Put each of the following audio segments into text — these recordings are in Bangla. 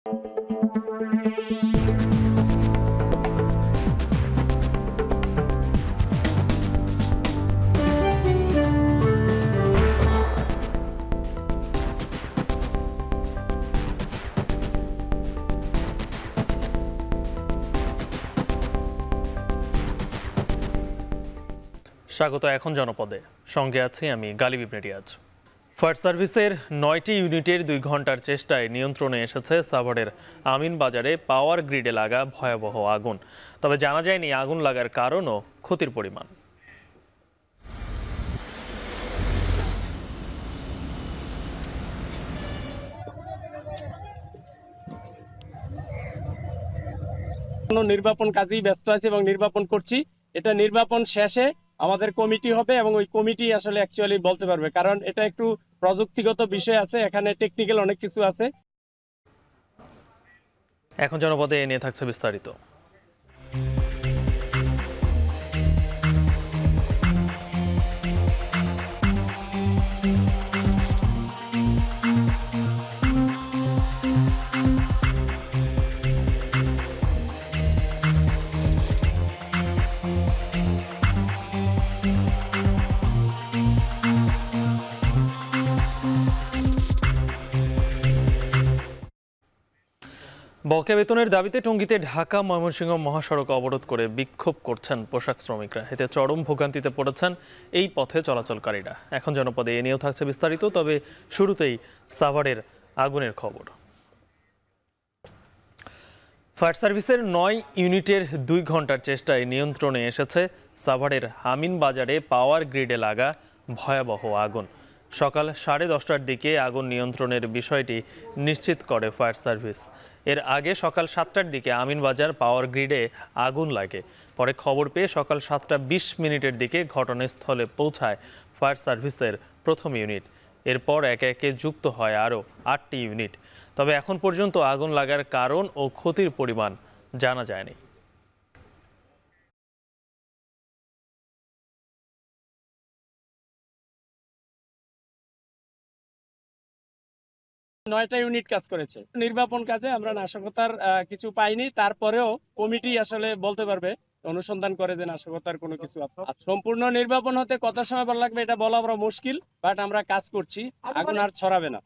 স্বাগত এখন জনপদে, সঙ্গে আছি আমি গালিব ইবনে রিয়াজ। ফায়ার সার্ভিসের ৯টি ইউনিটের ২ ঘন্টার চেষ্টায় নিয়ন্ত্রণে এসেছে সাভারের আমিন বাজারে পাওয়ার গ্রিডে লাগা ভয়াবহ আগুন। তবে জানা যায়নি আগুন লাগার কারণ ও ক্ষতির পরিমাণ। নির্বাপন কাজেই ব্যস্ত আছি এবং নির্বাপন করছি। এটা নির্বাপন শেষে আমাদের কমিটি হবে এবং ওই কমিটি আসলে অ্যাকচুয়ালি বলতে পারবে, কারণ এটা একটু প্রযুক্তিগত বিষয় আছে, এখানে টেকনিক্যাল অনেক কিছু আছে। এখন জনপদে এ নিয়ে থাকছে বিস্তারিত। বকেয়া বেতনের দাবিতে টঙ্গীতে ঢাকা ময়মনসিংহ মহাসড়ক অবরোধ করে বিক্ষোভ করছেন পোশাক শ্রমিকরা। এতে চরম ভোগান্তিতে পড়েছেন এই পথে চলাচলকারীরা। এখন জনপদে এ নিয়েও থাকছে বিস্তারিত, তবে শুরুতেই সাভারের আগুনের খবর। ফায়ার সার্ভিসের ৯ ইউনিটের ২ ঘন্টার চেষ্টায় নিয়ন্ত্রণে এসেছে সাভারের আমিন বাজারে পাওয়ার গ্রিডে লাগা ভয়াবহ আগুন। সকাল 10:30টার দিকে আগুন নিয়ন্ত্রণের বিষয়টি নিশ্চিত করে ফায়ার সার্ভিস। এর আগে সকাল 7টার দিকে আমিনবাজার পাওয়ার গ্রিডে আগুন লাগে। পরে খবর পেয়ে সকাল 7টা 20 মিনিটের দিকে ঘটনাস্থলে পৌঁছায় ফায়ার সার্ভিসের প্রথম ইউনিট। এরপর একে একে যুক্ত হয় আরও 8টি ইউনিট। তবে এখন পর্যন্ত আগুন লাগার কারণ ও ক্ষতির পরিমাণ জানা যায়নি। নয়টা ইউনিট কাজ করেছে। নির্বাপন কাজে আমরা নাশকতার কিছু পাইনি, তারপরেও কমিটি আসলে বলতে পারবে, অনুসন্ধান করে যে নাশকতার কোনো কিছু আছে। সম্পূর্ণ নির্বাপন হতে কত সময় লাগবে এটা বলা আমরা মুশকিল, বাট আমরা কাজ করছি, আগুন আর ছড়াবে না।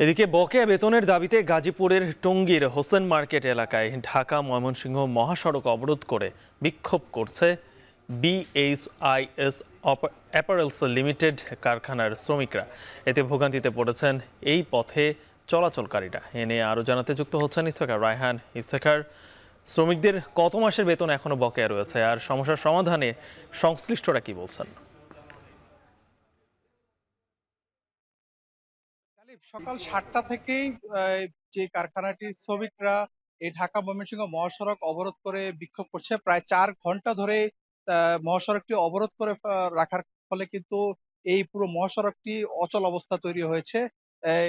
এদিকে বকেয়া বেতনের দাবিতে গাজীপুরের টঙ্গীর হোসেন মার্কেট এলাকায় ঢাকা ময়মনসিংহ মহাসড়ক অবরোধ করে বিক্ষোভ করছে BHIS অ্যাপারেলস লিমিটেড কারখানার শ্রমিকরা। এতে ভোগান্তিতে পড়েছেন এই পথে চলাচলকারীরা। এ নিয়ে আরও জানাতে যুক্ত হচ্ছেন ইফতেখার রায়হান। ইফতেখার, শ্রমিকদের কত মাসের বেতন এখনো বকেয়া রয়েছে, আর সমস্যার সমাধানে সংশ্লিষ্টরা কি বলছেন? সকাল 7টা থেকেই যে কারখানাটির শ্রমিকরা এই ঢাকা ময়মনসিংহ মহাসড়ক অবরোধ করে বিক্ষোভ করছে। প্রায় 4 ঘন্টা ধরে মহাসড়কটি অবরোধ করে রাখার ফলে কিন্তু এই পুরো মহাসড়কটি অচল অবস্থা তৈরি হয়েছে।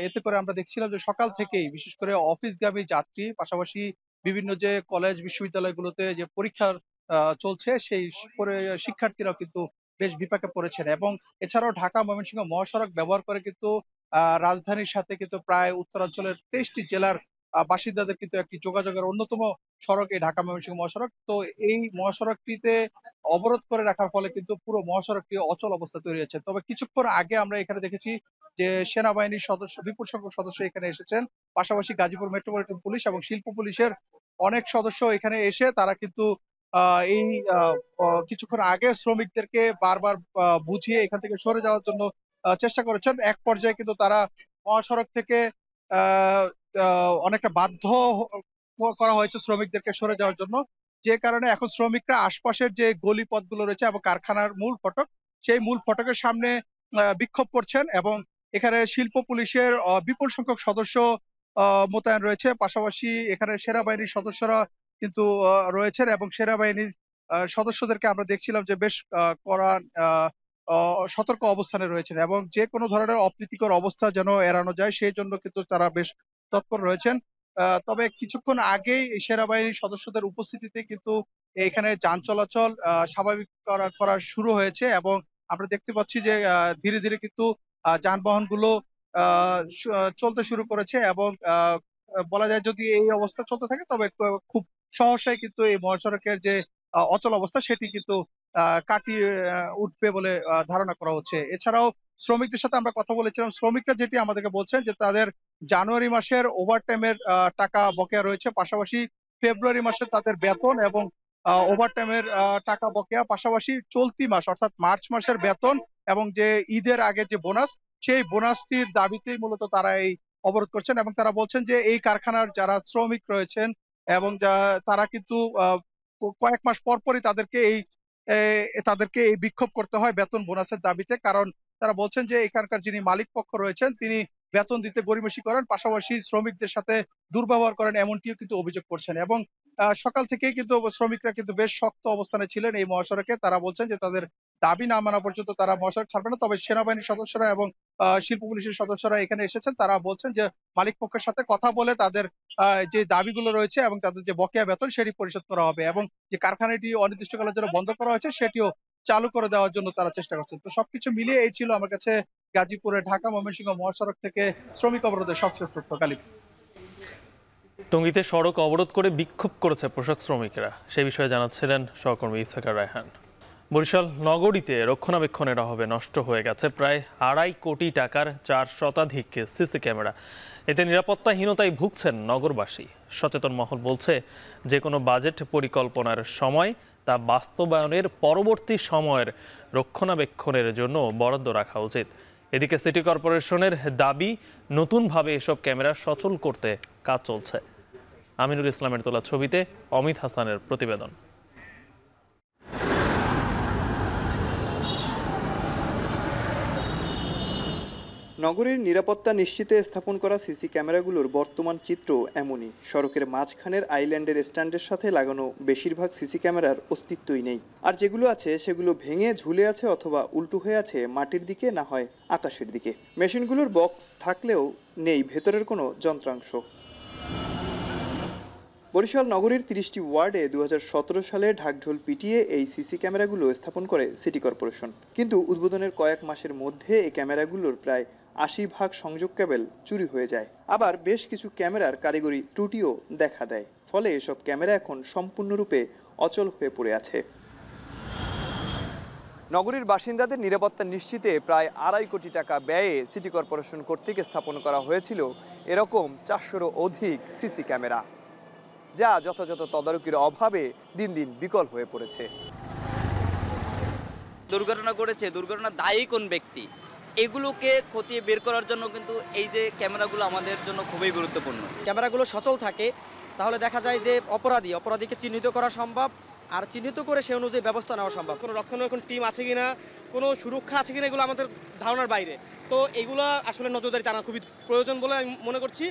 এতে করে আমরা দেখছিলাম যে সকাল থেকেই বিশেষ করে অফিসগামী যাত্রী, পাশাপাশি বিভিন্ন যে কলেজ বিশ্ববিদ্যালয়গুলোতে যে পরীক্ষার চলছে সেই শিক্ষার্থীরাও কিন্তু বেশ বিপাকে পড়েছেন। এবং এছাড়াও ঢাকা ময়মনসিংহ মহাসড়ক ব্যবহার করে কিন্তু রাজধানীর সাথে কিন্তু প্রায় উত্তরাঞ্চলের 23টি জেলার বাসিন্দাদের কিন্তু একটি যোগাযোগের অন্যতম সড়ক এই ঢাকা ময়মনসিংহ মহাসড়ক। তো এই মহাসড়কটিতে অবরোধ করে রাখার ফলে কিন্তু পুরো মহাসড়কটি অচল অবস্থা তৈরি হয়েছে। তবে কিছুক্ষণ আগে আমরা এখানে দেখেছি যে সেনাবাহিনীর সদস্য, বিপুল সংখ্যক সদস্য এখানে এসেছেন। পাশাপাশি গাজীপুর মেট্রোপলিটন পুলিশ এবং শিল্প পুলিশের অনেক সদস্য এখানে এসে তারা কিন্তু এই কিছুক্ষণ আগে শ্রমিকদেরকে বারবার বুঝিয়ে এখান থেকে সরে যাওয়ার জন্য চেষ্টা করেছেন। এক পর্যায়ে কিন্তু তারা মহাসড়ক থেকে আহ অনেকটা বাধ্য করা হয়েছে শ্রমিকদেরকে সরে যাওয়ার জন্য। যে কারণে এখন শ্রমিকরা আশপাশের যে গলি পথগুলো রয়েছে এবং কারখানার মূল ফটক, সেই মূল ফটকের সামনে বিক্ষোভ করছেন। এবং এখানে শিল্প পুলিশের বিপুল সংখ্যক সদস্য মোতায়েন রয়েছে। পাশাপাশি এখানে সেনাবাহিনীর সদস্যরা কিন্তু রয়েছেন এবং সেনাবাহিনীর সদস্যদেরকে আমরা দেখছিলাম যে বেশ কড়া সতর্ক অবস্থানে রয়েছেন এবং যে কোনো ধরনের অপ্রীতিকর অবস্থা যেন এড়ানো যায় সেই জন্য কিন্তু তারা বেশ তৎপর রয়েছেন। তবে কিছুক্ষণ আগেই সেনাবাহিনীর সদস্যদের উপস্থিতিতে কিন্তু এখানে যান চলাচল স্বাভাবিক করা শুরু হয়েছে এবং আমরা দেখতে পাচ্ছি যে ধীরে ধীরে কিন্তু যানবাহনগুলো চলতে শুরু করেছে এবং বলা যায় যদি এই অবস্থা চলতে থাকে তবে খুব সহসাই কিন্তু এই মহাসড়কের যে অচল অবস্থা সেটি কিন্তু কাটিয়ে উঠবে বলে ধারণা করা হচ্ছে। এছাড়াও শ্রমিকদের সাথে আমরা কথা বলেছিলাম, শ্রমিকরা যেটি আমাদেরকে বলছেন যে তাদের জানুয়ারি মাসের ওভারটাইমের টাকা বকেয়া রয়েছে, পাশাপাশি ফেব্রুয়ারি মাসে তাদের বেতন এবং ওভারটাইমের টাকা বকেয়া, পাশাপাশি চলতি মাস অর্থাৎ মার্চ মাসের বেতন এবং যে ঈদের আগে যে বোনাস, সেই বোনাসটির দাবিতেই মূলত তারা এই অবরোধ করছেন এবং তারা বলছেন যে এই কারখানার যারা শ্রমিক রয়েছেন এবং তারা কিন্তু কয়েক মাস পর পরই তাদেরকে এই বিক্ষোভ করতে হয় বেতন বোনাসের দাবিতে। কারণ তারা বলছেন যে এখানকার যিনি মালিক পক্ষ রয়েছেন তিনি বেতন দিতে গড়িমসি করেন, পাশাপাশি শ্রমিকদের সাথে দুর্ব্যবহার করেন, এমনটিও কিন্তু অভিযোগ করছেন। এবং সকাল থেকেই কিন্তু শ্রমিকরা কিন্তু বেশ শক্ত অবস্থানে ছিলেন এই মহাসড়কে। তারা বলছেন যে তাদের দাবি না মানা পর্যন্ত তারা মহাসড়ক ছাড়বে না। তবে সেনাবাহিনীর সদস্যরা এবং শিল্প পুলিশের সদস্যরা এখানে এসেছেন। তারা বলছেন যে মালিক পক্ষের সাথে কথা বলে তাদের যে দাবিগুলো রয়েছে এবং তাদের যে বকেয়া বেতন সেটি পরিশোধ করা হবে এবং যে কারখানাটি অনির্দিষ্টকালের জন্য বন্ধ করা হয়েছে সেটিও চালু করে দেওয়ার জন্য তারা চেষ্টা করছেন। তো সবকিছু মিলিয়ে এই ছিল আমার কাছে গাজীপুরে ঢাকা ময়মনসিংহ মহাসড়ক থেকে শ্রমিক অবরোধের সবশেষ তথ্য। কালিপ। টঙ্গীতে সড়ক অবরোধ করে বিক্ষোভ করেছে পোশাক শ্রমিকেরা, সে বিষয়ে জানাচ্ছিলেন সহকর্মী ইফতেখার রায়হান। বরিশাল নগরীতে রক্ষণাবেক্ষণের অভাবে নষ্ট হয়ে গেছে প্রায় 2.5 কোটি টাকার 4 শতাধিক সিসি ক্যামেরা। এতে নিরাপত্তাহীনতায় ভুগছেন নগরবাসী। সচেতন মহল বলছে যে কোনো বাজেট পরিকল্পনার সময় তা বাস্তবায়নের পরবর্তী সময়ের রক্ষণাবেক্ষণের জন্য বরাদ্দ রাখা উচিত। এদিকে সিটি কর্পোরেশনের দাবি নতুনভাবে এসব ক্যামেরা সচল করতে কাজ চলছে। আমিনুল ইসলামের তোলা ছবিতে অমিত হাসানের প্রতিবেদন। নগরীর নিরাপত্তা নিশ্চিতে স্থাপন করা সিসি ক্যামেরাগুলোর বর্তমান চিত্র এমনই। সড়কের মাঝখানের আইল্যান্ডের স্ট্যান্ডের সাথে লাগানো বেশিরভাগ সিসি ক্যামেরার অস্তিত্বই নেই, আর যেগুলো আছে সেগুলো ভেঙে ঝুলে আছে অথবা উল্টো হয়ে আছে মাটির দিকে, না হয় আকাশের দিকে। মেশিনগুলোর বক্স থাকলেও নেই ভেতরের কোনো যন্ত্রাংশ। বরিশাল নগরীর 30টি ওয়ার্ডে 2017 সালে ঢাকঢোল পিটিয়ে এই সিসি ক্যামেরাগুলো স্থাপন করে সিটি কর্পোরেশন। কিন্তু উদ্বোধনের কয়েক মাসের মধ্যে এই ক্যামেরাগুলোর প্রায় 80% সংযোগ কেবল চুরি হয়ে যায়। আবার বেশ কিছু ক্যামেরার কারিগরি ত্রুটিও দেখা দেয়। ফলে এসব ক্যামেরা এখন সম্পূর্ণরূপে অচল হয়ে পড়ে আছে। নগরীর বাসিন্দাদের নিরাপত্তা নিশ্চিতে প্রায় 2.5 কোটি টাকা ব্যয়ে সিটি কর্পোরেশন কর্তৃক স্থাপন করা হয়েছিল এরকম 400-রও অধিক সিসি ক্যামেরা, যা যথাযথ তদারকির অভাবে দিন দিন বিকল হয়ে পড়েছে। দুর্ঘটনা ঘটেছে, দুর্ঘটনা দায়ী কোন ব্যক্তি, এগুলোকে খতিয়ে বের করার জন্য কিন্তু এই যে ক্যামেরাগুলো আমাদের জন্য খুবই গুরুত্বপূর্ণ। ক্যামেরাগুলো সচল থাকে তাহলে দেখা যায় যে অপরাধীকে চিহ্নিত করা সম্ভব, আর চিহ্নিত করে সে অনুযায়ী ব্যবস্থা নেওয়া সম্ভব। কোনো রক্ষণাবেক্ষণ টিম আছে কিনা, কোনো সুরক্ষা আছে কিনা, এগুলো আমাদের ধারণার বাইরে। তো এগুলো আসলে নজরদারি টানা খুবই প্রয়োজন বলে আমি মনে করছি।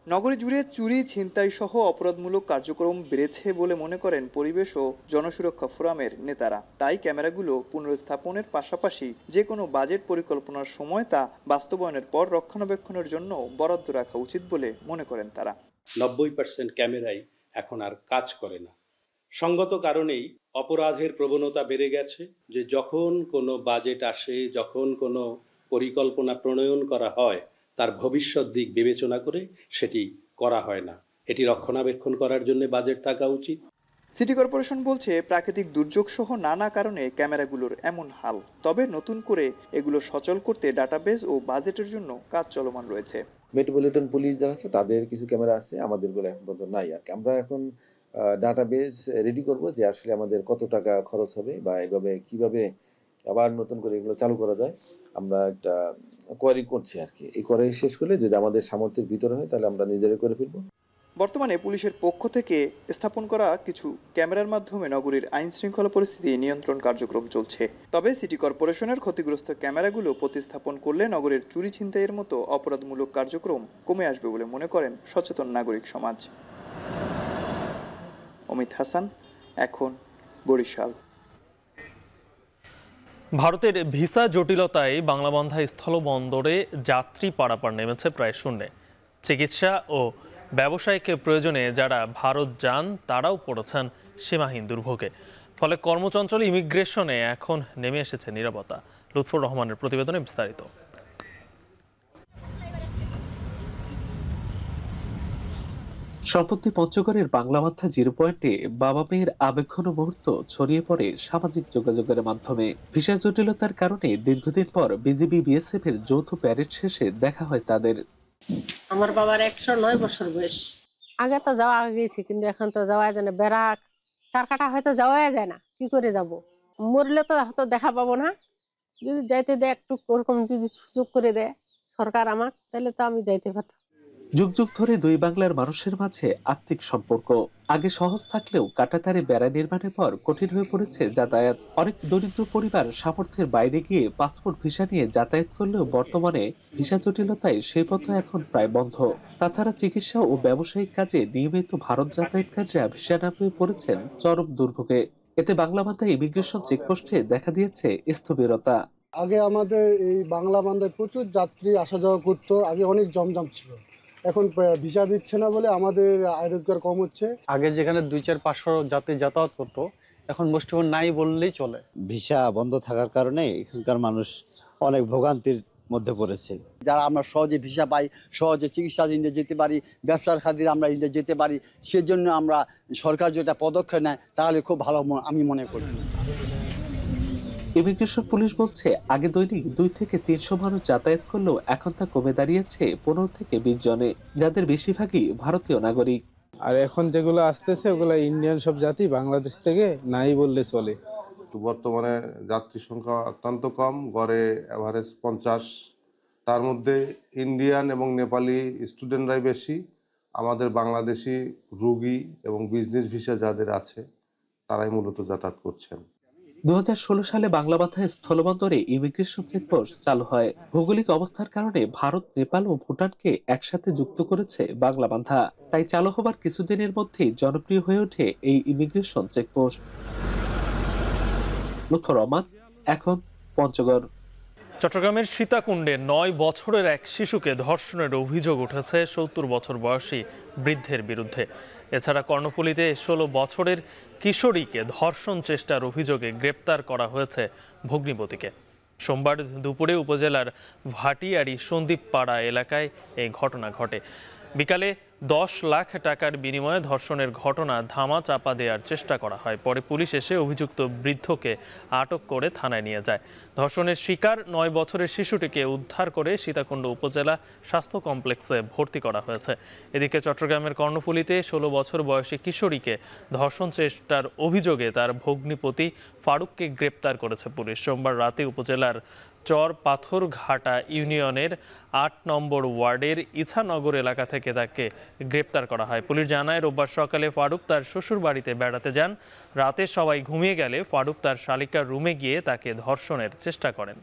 নগরী জুড়ে চুরি, ছিনতাই সহ অপরাধমূলক কার্যক্রম বেড়েছে বলে মনে করেন পরিবেশ ও জনসুরক্ষা ফোরামের নেতারা। তাই ক্যামেরাগুলো পুনর্স্থাপনের পাশাপাশি যে কোনো বাজেট পরিকল্পনার সময় তা বাস্তবায়নের পর রক্ষণাবেক্ষণের জন্য বরাদ্দ রাখা উচিত বলে মনে করেন তারা। 90% ক্যামেরাই এখন আর কাজ করে না। সঙ্গত কারণেই অপরাধের প্রবণতা বেড়ে গেছে, যে যখন কোনো বাজেট আসে, যখন কোনো পরিকল্পনা প্রণয়ন করা হয়, তার ভবিষ্যৎ দিক বিবেচনা করে সেটি করা হয় না। এটি রক্ষণাবেক্ষণ করার জন্য বাজেট থাকা উচিত। সিটি কর্পোরেশন বলছে প্রাকৃতিক দুর্যোগ সহ নানা কারণে ক্যামেরাগুলোর এমন হাল। তবে নতুন করে এগুলো সচল করতে ডাটাবেস ও বাজেটের জন্য কাজ চলমান রয়েছে। মেট্রোপলিটন পুলিশ যারা আছে তাদের কিছু ক্যামেরা আছে, আমাদের গুলো এখন পর্যন্ত নাই। আর আমরা এখন ডাটাবেস রেডি করব যে আসলে আমাদের কত টাকা খরচ হবে বা এইভাবে কিভাবে আবার নতুন করে এগুলো চালু করা যায়। আমরা একটা কোয়ারি করছি আর কি। এই কোয়ারি শেষ করলে যদি আমাদের সামর্থ্যের ভিতরে হয় তাহলে আমরা নিজেরাই করে ফেলবো। বর্তমানে পুলিশের পক্ষ থেকে স্থাপন করা কিছু ক্যামেরার মাধ্যমে নগরীর আইন শৃঙ্খলা পরিস্থিতি নিয়ন্ত্রণ কার্যক্রম চলছে। তবে সিটি কর্পোরেশনের ক্ষতিগ্রস্ত ক্যামেরাগুলো প্রতিস্থাপন করলে নগরের চুরি ছিনতাইয়ের মতো অপরাধমূলক কার্যক্রম কমে আসবে বলে মনে করেন সচেতন নাগরিক সমাজ। অমিত হাসান, এখন, বরিশাল। ভারতের ভিসা জটিলতায় বাংলাবান্ধা স্থলবন্দরে যাত্রী পারাপার নেমেছে প্রায় শূন্যে। চিকিৎসা ও ব্যবসায়িক প্রয়োজনে যারা ভারত যান তারাও পড়েছেন সীমাহীন দুর্ভোগে। ফলে কর্মচঞ্চল ইমিগ্রেশনে এখন নেমে এসেছে নীরবতা। লুৎফর রহমানের প্রতিবেদনে বিস্তারিত। সম্প্রতি পঞ্চগড়ের বাংলামাথা জিরো পয়েন্টে বাবা মেয়ের আবেগঘন মুহূর্ত ছড়িয়ে পড়ে সামাজিক যোগাযোগের মাধ্যমে। ভিসা জটিলতার কারণে দীর্ঘদিন পর বিজিবি বিএসএফ এর যৌথ প্যারেড শেষে দেখা হয় তাদের। আমার বাবার 109 বছর বয়স। আগে তো যাওয়া গেছি, কিন্তু এখন তো যাওয়া যায় না। বেড়া তার কাটা হয়তো যাওয়া যায় না, কি করে যাব? মরলে তো হয়তো দেখা পাবো না। যদি যাইতে দেয় একটু ওরকম যদি সুযোগ করে দেয় সরকার আমার, তাহলে তো আমি যাইতে পারতাম। যুগ যুগ ধরে দুই বাংলার মানুষের মাঝে আত্মিক সম্পর্ক আগে সহজ থাকলেও কাঁটাতারে বেড়া নির্মাণের পর কঠিন হয়ে পড়েছে যাতায়াত। অনেক দরিদ্র পরিবার সামর্থ্যের বাইরে গিয়ে পাসপোর্ট ভিসা নিয়ে যাতায়াত করলেও বর্তমানে ভিসা জটিলতায় সেই পথ এখন প্রায় বন্ধ। তাছাড়া চিকিৎসা ও ব্যবসায়িক কাজে নিয়মিত ভারত যাতায়াতকারীরা ভিসা না পেয়ে পড়েছেন চরম দুর্ভোগে। এতে বাংলামাথা ইমিগ্রেশন চেকপোস্টে দেখা দিয়েছে স্থবিরতা। আগে আমাদের এই বাংলা বান্ধায় প্রচুর যাত্রী আসা যাওয়া করতো, আগে অনেক জমজম ছিল। এখন ভিসা দিচ্ছে না বলে আমাদের আয় রোজগার কম হচ্ছে। আগে যেখানে 200-500 যাত্রী যাতায়াত করতো, এখন বর্তমান নাই বললেই চলে। ভিসা বন্ধ থাকার কারণে এখানকার মানুষ অনেক ভোগান্তির মধ্যে পড়েছে। যারা আমরা সহজে ভিসা পাই, সহজে চিকিৎসা ইন্ডিয়া যেতে পারি, ব্যবসার খাতিরে আমরা ইন্ডিয়া যেতে পারি, সেজন্য আমরা সরকার যেটা পদক্ষেপ নেয় তাহলে খুব ভালো আমি মনে করি। ইমিগ্রেশন পুলিশ বলছে আগে দৈনিক 2 থেকে 300 মানুষ যাতায়াত করলেও এখন তা কমে দাঁড়িয়েছে 15 থেকে 20 জনে, যাদের বেশিরভাগই ভারতীয় নাগরিক। আর এখন যেগুলো আসতেছে ওগুলো ইন্ডিয়ান সব জাতি, বাংলাদেশ থেকে নাই বললে চলে। বর্তমানে যাত্রী সংখ্যা অত্যন্ত কম, গড়ে এভারেজ 50। তার মধ্যে ইন্ডিয়ান এবং নেপালি স্টুডেন্টরাই বেশি। আমাদের বাংলাদেশি রুগী এবং বিজনেস ভিসা যাদের আছে তারাই মূলত যাতায়াত করছেন। 2016 সালে বাংলামাথায় স্থলবন্দরে ইমিগ্রেশন চেকপোস্ট চালু হয়। ভৌগোলিক অবস্থার কারণে ভারত, নেপাল ও ভুটানকে একসাথে যুক্ত করেছে বাংলামাথা। তাই চালু হবার কিছুদিনের মধ্যেই জনপ্রিয় হয়ে ওঠে এই ইমিগ্রেশন চেকপোস্ট। লুৎফর রহমান, এখন পঞ্চগড়। চট্টগ্রামের সীতাকুণ্ডে 9 বছরের এক শিশুকে ধর্ষণের অভিযোগ উঠেছে 70 বছর বয়সী বৃদ্ধের বিরুদ্ধে। এছাড়া কর্ণফুলীতে 16 বছরের কিশোরীকে ধর্ষণ চেষ্টার অভিযোগে গ্রেপ্তার করা হয়েছে ভগ্নিপতিকে। সোমবার দুপুরে উপজেলার ভাটিয়ারি সন্দীপপাড়া এলাকায় এই ঘটনা ঘটে। বিকালে 10 লাখ টাকার বিনিময়ে ধর্ষণের ঘটনা ধামা চাপা দেওয়ার চেষ্টা করা হয়। পরে পুলিশ এসে অভিযুক্ত বৃদ্ধকে আটক করে থানায় নিয়ে যায়। ধর্ষণের শিকার 9 বছরের শিশুটিকে উদ্ধার করে সীতাকুণ্ড উপজেলা স্বাস্থ্য কমপ্লেক্সে ভর্তি করা হয়েছে। এদিকে চট্টগ্রামের কর্ণফুলীতে 16 বছর বয়সী কিশোরীকে ধর্ষণ চেষ্টার অভিযোগে তার ভগ্নিপতি ফারুককে গ্রেপ্তার করেছে পুলিশ। সোমবার রাতে উপজেলার চর পাথরঘাটা ইউনিয়নের 8 নম্বর ওয়ার্ডের ইছানগর এলাকা থেকে তাকে গ্রেপ্তার করা হয়। পুলিশ জানায়, রোববার সকালে ফারুক তার শ্বশুর বাড়িতে বেড়াতে যান। রাতে সবাই ঘুমিয়ে গেলে ফারুক তার শালিকার রুমে গিয়ে তাকে ধর্ষণের চেষ্টা করেন।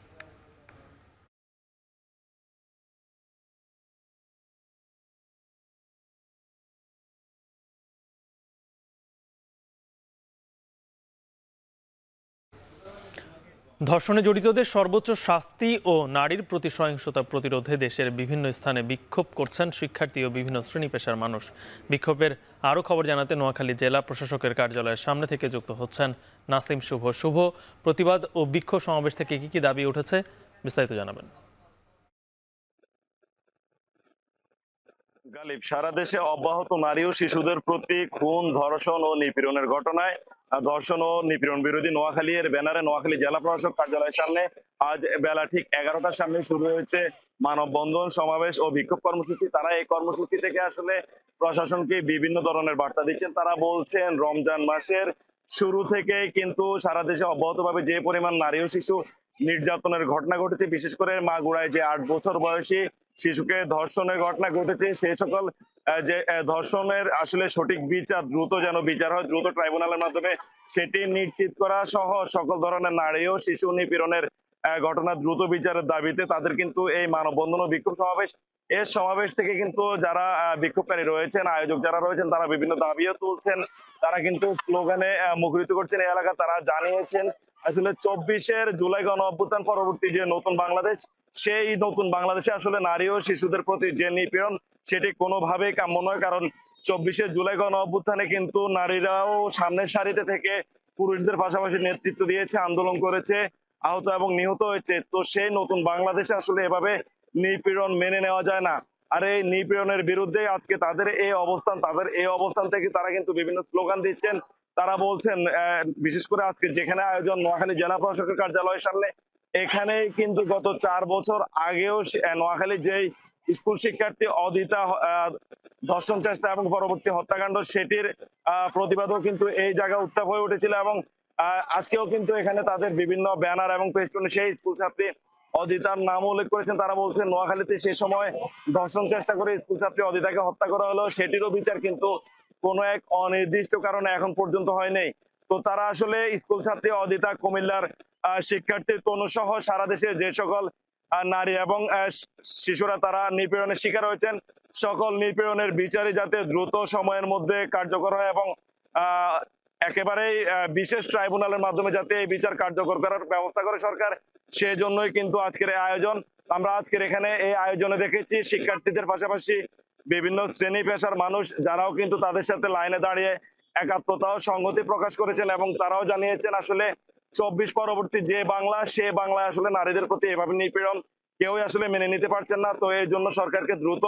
ধর্ষণে জড়িতদের সর্বোচ্চ শাস্তি ও নারীর প্রতি সহিংসতা প্রতিরোধে দেশের বিভিন্ন স্থানে বিক্ষোভ করছেন শিক্ষার্থী ও বিভিন্ন শ্রেণী পেশার মানুষ। বিক্ষোভের আরও খবর জানাতে নোয়াখালী জেলা প্রশাসকের কার্যালয়ের সামনে থেকে যুক্ত হচ্ছেন নাসিম শুভ। শুভ, প্রতিবাদ ও বিক্ষোভ সমাবেশ থেকে কি দাবি উঠেছে বিস্তারিত জানাবেন। গালিব, সারা দেশে অব্যাহত নারী ও শিশুদের প্রতি খুন, ধর্ষণ ও নিপীড়নের ঘটনায় ধর্ষণ ও নিপীড়ন বিরোধী নোয়াখালী এর ব্যানারে নোয়াখালী জেলা প্রশাসক কার্যালয়ের সামনে আজ বেলা ঠিক 11টার সামনে শুরু হয়েছে মানববন্ধন, সমাবেশ ও বিক্ষোভ কর্মসূচি। তারা এই কর্মসূচি থেকে আসলে প্রশাসনকে বিভিন্ন ধরনের বার্তা দিচ্ছেন। তারা বলছেন, রমজান মাসের শুরু থেকে কিন্তু সারা দেশে অব্যাহতভাবে যে পরিমাণ নারী ও শিশু নির্যাতনের ঘটনা ঘটেছে, বিশেষ করে মাগুরায় যে 8 বছর বয়সী শিশুকে ধর্ষণের ঘটনা ঘটেছে, সেই সকল যে ধর্ষণের আসলে সঠিক বিচার দ্রুত যেন বিচার হয়, দ্রুত ট্রাইব্যুনালের মাধ্যমে সেটি নিশ্চিত করা সহ সকল ধরনের নারী ও শিশু নিপীড়নের ঘটনা দ্রুত বিচারের দাবিতে তাদের কিন্তু এই মানববন্ধন ও বিক্ষোভ সমাবেশ। এই সমাবেশ থেকে কিন্তু যারা বিক্ষোভকারী রয়েছেন, আয়োজক যারা রয়েছেন, তারা বিভিন্ন দাবিও তুলছেন। তারা কিন্তু স্লোগানে মুখরিত করছেন এই এলাকা। তারা জানিয়েছেন আসলে 24 জুলাই গণ অভ্যুত্থান পরবর্তী যে নতুন বাংলাদেশ, সেই নতুন বাংলাদেশে আসলে নারী ও শিশুদের প্রতি যে নিপীড়ন সেটি কোনোভাবেই কাম্য নয়। কারণ 24 জুলাই গণ অভ্যুত্থানে কিন্তু নারীরাও সামনের সারিতে থেকে পুরুষদের পাশাপাশি নেতৃত্ব দিয়েছে, আন্দোলন করেছে, আহত এবং নিহত হয়েছে। তো সেই নতুন বাংলাদেশে আসলে এভাবে নিপীড়ন মেনে নেওয়া যায় না। আর এই নিপীড়নের বিরুদ্ধে আজকে তাদের এই অবস্থান থেকে তারা কিন্তু বিভিন্ন স্লোগান দিচ্ছেন। তারা বলছেন বিশেষ করে আজকে যেখানে আয়োজন নোয়াখালী জেলা প্রশাসকের কার্যালয়ের সামনে, এখানেই কিন্তু গত 4 বছর আগেও নোয়াখালী যেই স্কুল শিক্ষার্থী অদিতা ধর্ষণ চেষ্টা এবং পরবর্তী হত্যাকাণ্ড, সেটির প্রতিবাদও কিন্তু এই জায়গায় উত্তাপ হয়ে উঠেছিল। এবং আজকেও কিন্তু এখানে তাদের বিভিন্ন ব্যানার এবং পেস্টুনে সেই স্কুল ছাত্রী অদিতার নাম উল্লেখ করেছেন। তারা বলছেন নোয়াখালীতে সে সময় ধর্ষণ চেষ্টা করে স্কুল ছাত্রী অদিতাকে হত্যা করা হলো, সেটিরও বিচার কিন্তু কোনো এক অনির্দিষ্ট কারণে এখন পর্যন্ত হয়নি। তো তারা আসলে স্কুল ছাত্রী অদিতা, কুমিল্লার শিক্ষার্থী তনু সহ সারা দেশে যে সকল নারী এবং শিশুরা তারা নিপীড়নের শিকার হয়েছেন, সকল নিপীড়নের বিচারই যাতে দ্রুত সময়ের মধ্যে কার্যকর হয় এবং একেবারেই বিশেষ ট্রাইব্যুনালের মাধ্যমে যাতে এই বিচার কার্যকর করার ব্যবস্থা করে সরকার, সেজন্যই কিন্তু আজকের এই আয়োজন। আমরা আজকের এখানে এই আয়োজনে দেখেছি শিক্ষার্থীদের পাশাপাশি বিভিন্ন শ্রেণী পেশার মানুষ, যারাও কিন্তু তাদের সাথে লাইনে দাঁড়িয়ে একাত্মতা ও সংহতি প্রকাশ করেছেন এবং তারাও জানিয়েছেন আসলে 24 পরবর্তী যে বাংলা, সে বাংলায় আসলে নারীদের প্রতি এভাবে নিপীড়ন কেউই আসলে মেনে নিতে পারছেন না। তো এই জন্য সরকারকে দ্রুত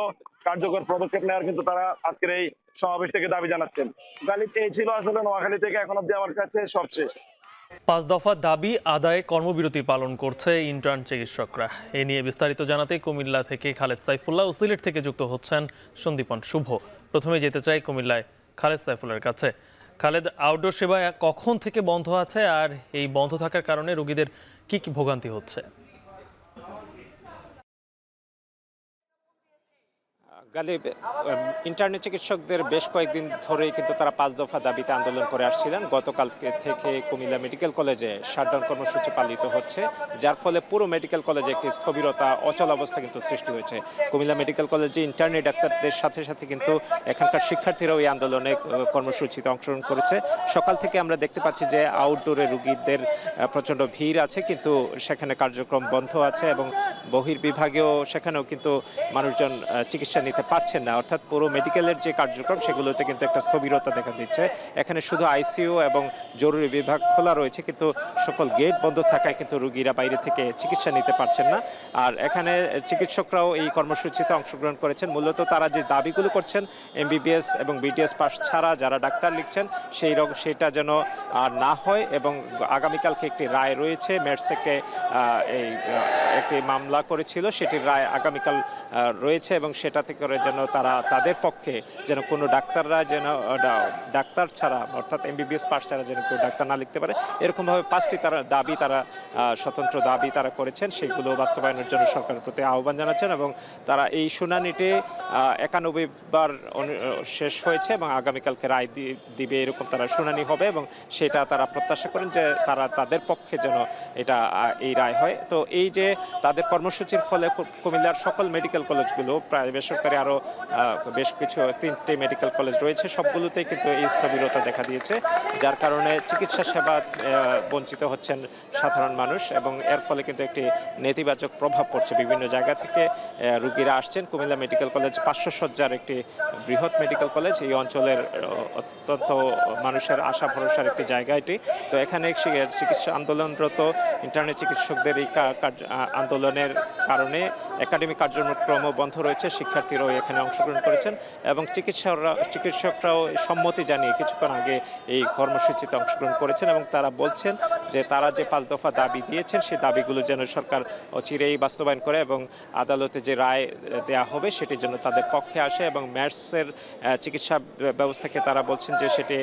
কার্যকর পদক্ষেপ নেওয়ার কিন্তু তারা আজকের এই সমাবেশ থেকে দাবি জানাচ্ছেন। গালিব, এই ছিল আসলে নোয়াখালী থেকে এখন অব্দি আমার কাছে সবশেষ। 5 দফা দাবি আদায়ে কর্মবিরতি পালন করছে ইন্টার্ন চিকিৎসকরা। এ নিয়ে বিস্তারিত জানাতে কুমিল্লা থেকে খালেদ সাইফুল্লাহ ও সিলেট থেকে যুক্ত হচ্ছেন সন্দীপন শুভ। প্রথমে যেতে চাই কুমিল্লায় খালেদ সাইফুল্লাহর কাছে। খালেদ, আউটডোর সেবা কখন থেকে বন্ধ আছে আর এই বন্ধ থাকার কারণে রোগীদের কি কি ভোগান্তি হচ্ছে? গালিব, ইন্টার্নি চিকিৎসকদের বেশ কয়েকদিন ধরেই কিন্তু তারা 5 দফা দাবিতে আন্দোলন করে আসছিলেন। গতকাল থেকে কুমিল্লা মেডিকেল কলেজে শাটডাউন কর্মসূচি পালিত হচ্ছে, যার ফলে পুরো মেডিকেল কলেজে একটি স্থবিরতা, অচল অবস্থা কিন্তু সৃষ্টি হয়েছে। কুমিল্লা মেডিকেল কলেজে ইন্টার্নি ডাক্তারদের সাথে সাথে কিন্তু এখানকার শিক্ষার্থীরাও এই আন্দোলনে কর্মসূচিতে অংশগ্রহণ করেছে। সকাল থেকে আমরা দেখতে পাচ্ছি যে আউটডোরে রোগীদের প্রচণ্ড ভিড় আছে, কিন্তু সেখানে কার্যক্রম বন্ধ আছে এবং বহির্বিভাগেও সেখানেও কিন্তু মানুষজন চিকিৎসা নিতে পারছেন না। অর্থাৎ পুরো মেডিকেলের যে কার্যক্রম সেগুলোতে কিন্তু একটা স্থবিরতা দেখা দিচ্ছে। এখানে শুধু আইসিইউ এবং জরুরি বিভাগ খোলা রয়েছে, কিন্তু সকল গেট বন্ধ থাকায় কিন্তু রোগীরা বাইরে থেকে চিকিৎসা নিতে পারছেন না। আর এখানে চিকিৎসকরাও এই কর্মসূচিতে অংশগ্রহণ করেছেন। মূলত তারা যে দাবিগুলো করছেন, এমবিবিএস এবং বিডিএস পাস ছাড়া যারা ডাক্তার লিখছেন সেটা যেন আর না হয় এবং আগামীকালকে একটি রায় রয়েছে। মেডস একটি মামলা করেছিল, সেটির রায় আগামীকাল রয়েছে এবং সেটা থেকে যেন তারা তাদের পক্ষে যেন কোনো ডাক্তাররা যেন ডাক্তার ছাড়া, অর্থাৎ এমবিবিএস পাস ছাড়া যেন কেউ ডাক্তার না লিখতে পারে, এরকমভাবে 5টি দাবি তারা স্বতন্ত্র দাবি তারা করেছেন। সেইগুলো বাস্তবায়নের জন্য সরকারের প্রতি আহ্বান জানাচ্ছেন এবং তারা এই শুনানিটি 91 বার শেষ হয়েছে এবং আগামীকালকে রায় দিবে, এরকম তারা শুনানি হবে এবং সেটা তারা প্রত্যাশা করেন যে তাদের পক্ষে যেন এই রায় হয়। তো এই যে তাদের কর্মসূচির ফলে কুমিল্লার সকল মেডিকেল কলেজগুলো, প্রায় বেসরকারি আরও বেশ কিছু 3টে মেডিকেল কলেজ রয়েছে, সবগুলোতেই কিন্তু এই স্থবিরতা দেখা দিয়েছে, যার কারণে চিকিৎসা সেবা বঞ্চিত হচ্ছেন সাধারণ মানুষ এবং এর ফলে কিন্তু একটি নেতিবাচক প্রভাব পড়ছে। বিভিন্ন জায়গা থেকে রোগীরা আসছেন। কুমিল্লা মেডিকেল কলেজ 500 শয্যার একটি বৃহৎ মেডিকেল কলেজ, এই অঞ্চলের অত্যন্ত মানুষের আশা ভরসার একটি জায়গা এটি। তো এখানে চিকিৎসা আন্দোলনরত ইন্টার্নি চিকিৎসকদের এই আন্দোলনের কারণে একাডেমিক কার্যক্রম বন্ধ রয়েছে। শিক্ষার্থীরাও এখানে অংশগ্রহণ করেছেন এবং চিকিৎসকরাও সম্মতি জানিয়ে কিছুক্ষণ আগে এই কর্মসূচিতে অংশগ্রহণ করেছেন এবং তারা বলছেন যে তারা যে 5 দফা দাবি দিয়েছেন সেই দাবিগুলো যেন সরকার অচিরেই বাস্তবায়ন করে এবং আদালতে যে রায় দেয়া হবে সেটির জন্য তাদের পক্ষে আসে। এবং মেডসের চিকিৎসা ব্যবস্থাকে তারা বলছেন যে সেটি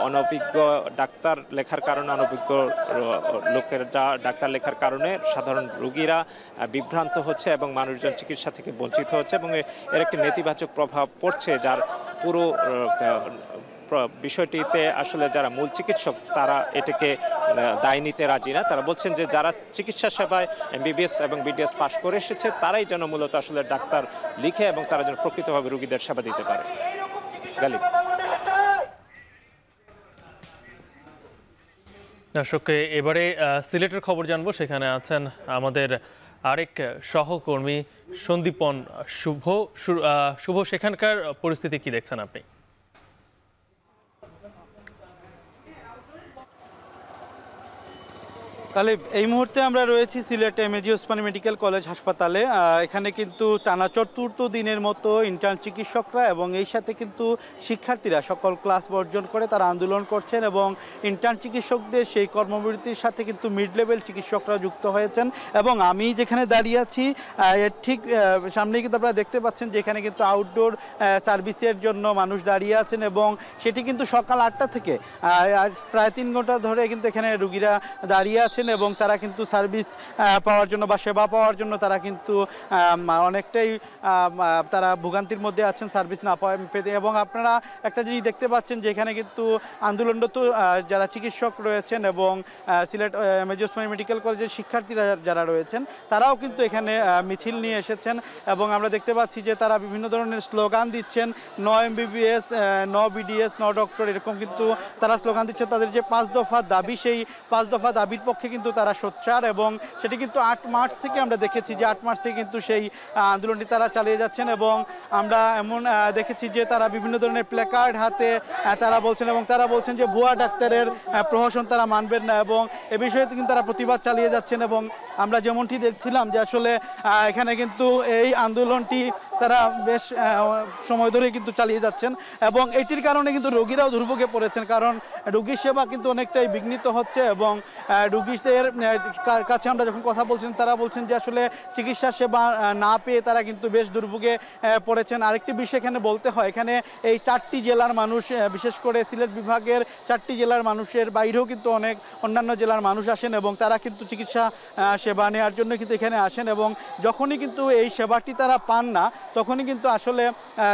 অনভিজ্ঞ ডাক্তার লেখার কারণে, অনভিজ্ঞ লোকের ডাক্তার লেখার কারণে সাধারণ রোগীরা বিভ্রান্ত হচ্ছে এবং মানুষজন চিকিৎসা থেকে বঞ্চিত হচ্ছে এবং এর একটি নেতিবাচক প্রভাব পড়ছে, যার পুরো বিষয়টিতে আসলে যারা মূল চিকিৎসক তারা এটাকে দায় নিতে রাজি না। তারা বলছেন যে যারা চিকিৎসা সেবায় এমবিবিএস এবং বিডিএস পাস করে এসেছে তারাই যেন মূলত আসলে ডাক্তার লিখে এবং তারা যেন প্রকৃতভাবে রোগীদের সেবা দিতে পারে। গালিব, দর্শক, এবারে সিলেটের খবর জানবো। সেখানে আছেন আমাদের আরেক সহকর্মী সন্দীপন শুভ। সেখানকার পরিস্থিতি কি দেখছেন আপনি? তাহলে এই মুহূর্তে আমরা রয়েছি Sylhet MAG Osmani medical college হাসপাতালে। এখানে কিন্তু টানা ৪র্থ দিনের মতো ইন্টার্ন চিকিৎসকরা এবং এই সাথে কিন্তু শিক্ষার্থীরা সকল ক্লাস বর্জন করে তারা আন্দোলন করছেন এবং ইন্টার্ন চিকিৎসকদের সেই কর্মবিরতির সাথে কিন্তু মিড লেভেল চিকিৎসকরা যুক্ত হয়েছেন। এবং আমি যেখানে দাঁড়িয়ে আছি এর ঠিক সামনেই কিন্তু আপনারা দেখতে পাচ্ছেন যে এখানে কিন্তু আউটডোর সার্ভিসের জন্য মানুষ দাঁড়িয়ে আছেন এবং সেটি কিন্তু সকাল ৮টা থেকে প্রায় ৩ ঘন্টা ধরে কিন্তু এখানে রুগীরা দাঁড়িয়ে আছেন এবং তারা কিন্তু সার্ভিস পাওয়ার জন্য বা সেবা পাওয়ার জন্য তারা কিন্তু অনেকটাই তারা ভোগান্তির মধ্যে আছেন সার্ভিস না পেতে। এবং আপনারা একটা জিনিস দেখতে পাচ্ছেন যে এখানে কিন্তু আন্দোলনরত যারা চিকিৎসক রয়েছেন এবং সিলেট এমএজি ওসমানী মেডিকেল কলেজের শিক্ষার্থীরা যারা রয়েছেন তারাও কিন্তু এখানে মিছিল নিয়ে এসেছেন এবং আমরা দেখতে পাচ্ছি যে তারা বিভিন্ন ধরনের স্লোগান দিচ্ছেন, no MBBS, no BDS, no doctor, এরকম কিন্তু তারা স্লোগান দিচ্ছেন। তাদের যে 5 দফা দাবি, সেই 5 দফা দাবির পক্ষে কিন্তু তারা সোচ্চার এবং সেটি কিন্তু 8 মার্চ থেকে আমরা দেখেছি যে 8 মার্চ থেকে কিন্তু সেই আন্দোলনটি তারা চালিয়ে যাচ্ছেন এবং আমরা এমন দেখেছি যে তারা বিভিন্ন ধরনের প্ল্যাকার্ড হাতে তারা বলছেন এবং তারা বলছেন যে ভুয়া ডাক্তারের প্রহসন তারা মানবেন না এবং এ বিষয়ে কিন্তু তারা প্রতিবাদ চালিয়ে যাচ্ছেন। এবং আমরা যেমনটি দেখছিলাম যে আসলে এখানে কিন্তু এই আন্দোলনটি তারা বেশ সময় ধরে কিন্তু চালিয়ে যাচ্ছেন এবং এটির কারণে কিন্তু রোগীরাও দুর্ভোগে পড়েছেন, কারণ রোগীর সেবা কিন্তু অনেকটাই বিঘ্নিত হচ্ছে এবং রোগীদের কাছে আমরা যখন কথা বলছেন তারা বলছেন যে আসলে চিকিৎসা সেবা না পেয়ে তারা কিন্তু বেশ দুর্ভোগে পড়েছেন। আরেকটি বিষয় এখানে বলতে হয়, এখানে এই 4টি জেলার মানুষ, বিশেষ করে সিলেট বিভাগের 4টি জেলার মানুষের বাইরেও কিন্তু অনেক অন্যান্য জেলার মানুষ আসেন এবং তারা কিন্তু চিকিৎসা সেবা নেওয়ার জন্য কিন্তু এখানে আসেন এবং যখনই কিন্তু এই সেবাটি তারা পান না তখনই কিন্তু আসলে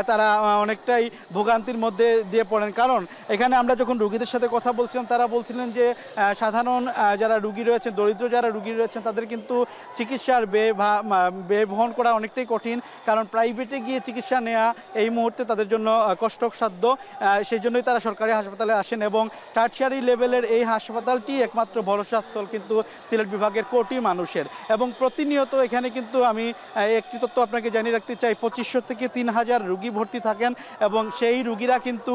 তারা অনেকটাই ভোগান্তির মধ্যে দিয়ে পড়েন। কারণ এখানে আমরা যখন রোগীদের সাথে কথা বলছিলাম তারা বলছিলেন যে সাধারণ যারা রোগী রয়েছেন, দরিদ্র যারা রোগী রয়েছেন তাদের কিন্তু চিকিৎসার ব্যয় বহন করা অনেকটাই কঠিন, কারণ প্রাইভেটে গিয়ে চিকিৎসা নেওয়া এই মুহূর্তে তাদের জন্য কষ্টসাধ্য। সেই জন্যই তারা সরকারি হাসপাতালে আসেন এবং টার্সিয়ারি লেভেলের এই হাসপাতালটি একমাত্র ভরসাস্থল কিন্তু সিলেট বিভাগের কোটি মানুষের। এবং প্রতিনিয়ত এখানে কিন্তু আমি একটি তথ্য আপনাকে জানিয়ে রাখতে চাই, 2500 থেকে 3000 রোগী ভর্তি থাকেন এবং সেই রোগীরা কিন্তু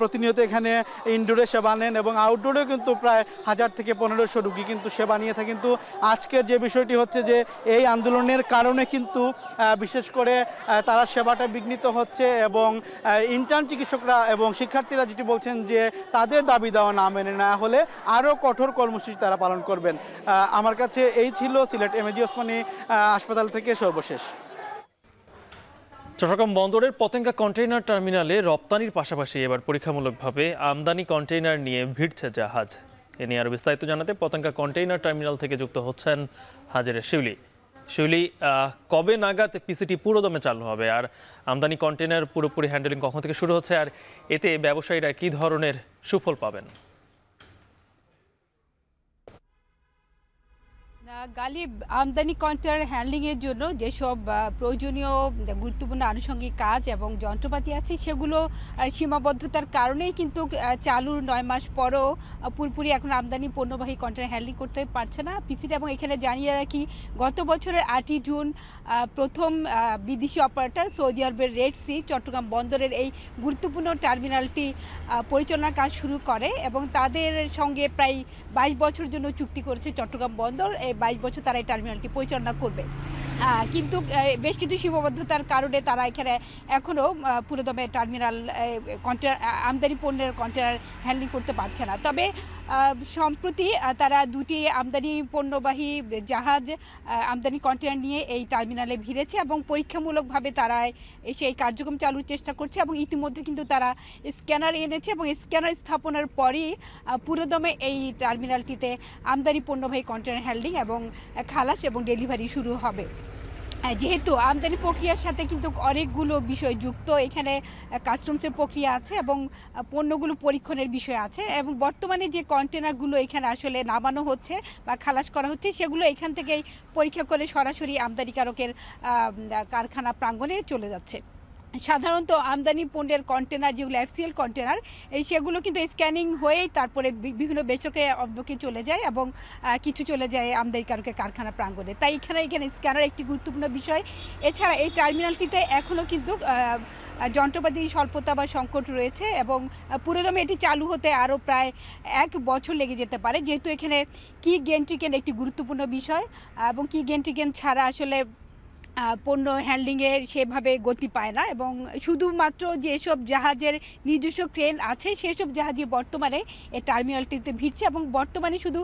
প্রতিনিয়ত এখানে ইনডোরে সেবা নেন এবং আউটডোরেও কিন্তু প্রায় 1000 থেকে 1500 রোগী কিন্তু সেবা নিয়ে থাকে। কিন্তু আজকের যে বিষয়টি হচ্ছে যে এই আন্দোলনের কারণে কিন্তু বিশেষ করে তারা সেবাটা বিঘ্নিত হচ্ছে এবং ইন্টার্ন চিকিৎসকরা এবং শিক্ষার্থীরা যেটি বলছেন যে তাদের দাবি দেওয়া না মেনে না হলে আরও কঠোর কর্মসূচি তারা পালন করবেন। আমার কাছে এই ছিল সিলেট এমএজি ওসমানী হাসপাতাল থেকে সর্বশেষ। চট্টগ্রাম বন্দরের পতেঙ্গা কন্টেইনার টার্মিনালে রপ্তানির পাশাপাশি এবার পরীক্ষামূলকভাবে আমদানি কন্টেইনার নিয়ে ভিড়ছে জাহাজ। এ নিয়ে আরও বিস্তারিত জানাতে পতেঙ্গা কন্টেইনার টার্মিনাল থেকে যুক্ত হচ্ছেন হাজিরের শিউলি। কবে নাগাদ পিসিটি পুরোদমে চালু হবে আর আমদানি কন্টেইনার পুরোপুরি হ্যান্ডেলিং কখন থেকে শুরু হচ্ছে আর এতে ব্যবসায়ীরা কী ধরনের সুফল পাবেন? গালিব, আমদানি কন্টেইনার হ্যান্ডলিংয়ের জন্য যেসব প্রয়োজনীয় গুরুত্বপূর্ণ আনুষঙ্গিক কাজ এবং যন্ত্রপাতি আছে সেগুলো সীমাবদ্ধতার কারণেই কিন্তু চালুর 9 মাস পরও পুরোপুরি এখন আমদানি পণ্যবাহী কন্টেইনার হ্যান্ডলিং করতে পারছে না পিসিটি। এবং এখানে জানিয়ে রাখি, গত বছরের 8ই জুন প্রথম বিদেশি অপারেটর সৌদি আরবের রেড সি চট্টগ্রাম বন্দরের এই গুরুত্বপূর্ণ টার্মিনালটি পরিচালনার কাজ শুরু করে এবং তাদের সঙ্গে প্রায় 22 বছরের জন্য চুক্তি করেছে চট্টগ্রাম বন্দর। এই 22 বছর তারা এই টার্মিনালটি পরিচালনা করবে, কিন্তু বেশ কিছু সীমাবদ্ধতার কারণে তারা এখানে এখনও পুরোদমে টার্মিনাল কন্টেইনার আমদানি পণ্যের কন্টেইনার হ্যান্ডলিং করতে পারছে না। তবে সম্প্রতি তারা 2টি আমদানি পণ্যবাহী জাহাজ আমদানি কন্টেইনার নিয়ে এই টার্মিনালে ভিড়েছে এবং পরীক্ষামূলকভাবে তারা সেই কার্যক্রম চালুর চেষ্টা করছে এবং ইতিমধ্যে কিন্তু তারা স্ক্যানার এনেছে এবং স্ক্যানার স্থাপনের পরই পুরোদমে এই টার্মিনালটিতে আমদানি পণ্যবাহী কন্টেইনার হ্যান্ডলিং এবং খালাস এবং ডেলিভারি শুরু হবে। যেহেতু আমদানি প্রক্রিয়ার সাথে কিন্তু অনেকগুলো বিষয় যুক্ত, এখানে কাস্টমসের প্রক্রিয়া আছে এবং পণ্যগুলো পরীক্ষণের বিষয় আছে এবং বর্তমানে যে কন্টেনারগুলো এখানে আসলে নামানো হচ্ছে বা খালাস করা হচ্ছে সেগুলো এখান থেকেই পরীক্ষা করে সরাসরি আমদানিকারকের কারখানা প্রাঙ্গণে চলে যাচ্ছে। সাধারণত আমদানি পণ্যের কন্টেনার যেগুলো FCL কন্টেনার সেগুলো কিন্তু স্ক্যানিং হয়েই তারপরে বিভিন্ন বেসরকারি অবকে চলে যায় এবং কিছু চলে যায় আমদানিকারকের কারখানা প্রাঙ্গণে। তাই এখানে স্ক্যানার একটি গুরুত্বপূর্ণ বিষয়। এছাড়া এই টার্মিনালটিতে এখনও কিন্তু যন্ত্রপাতি স্বল্পতা বা সংকট রয়েছে এবং পুরোদমে এটি চালু হতে আরও প্রায় 1 বছর লেগে যেতে পারে, যেহেতু এখানে কি গেন্ট্রিকেন একটি গুরুত্বপূর্ণ বিষয় এবং কি গেন্ট্রিকেন ছাড়া আসলে পণ্য হ্যান্ডলিংয়ের সেভাবে গতি পায় না এবং শুধুমাত্র যেসব জাহাজের নিজস্ব ক্রেন আছে সেসব জাহাজই বর্তমানে এই টার্মিনালটিতে ভিড়ছে এবং বর্তমানে শুধু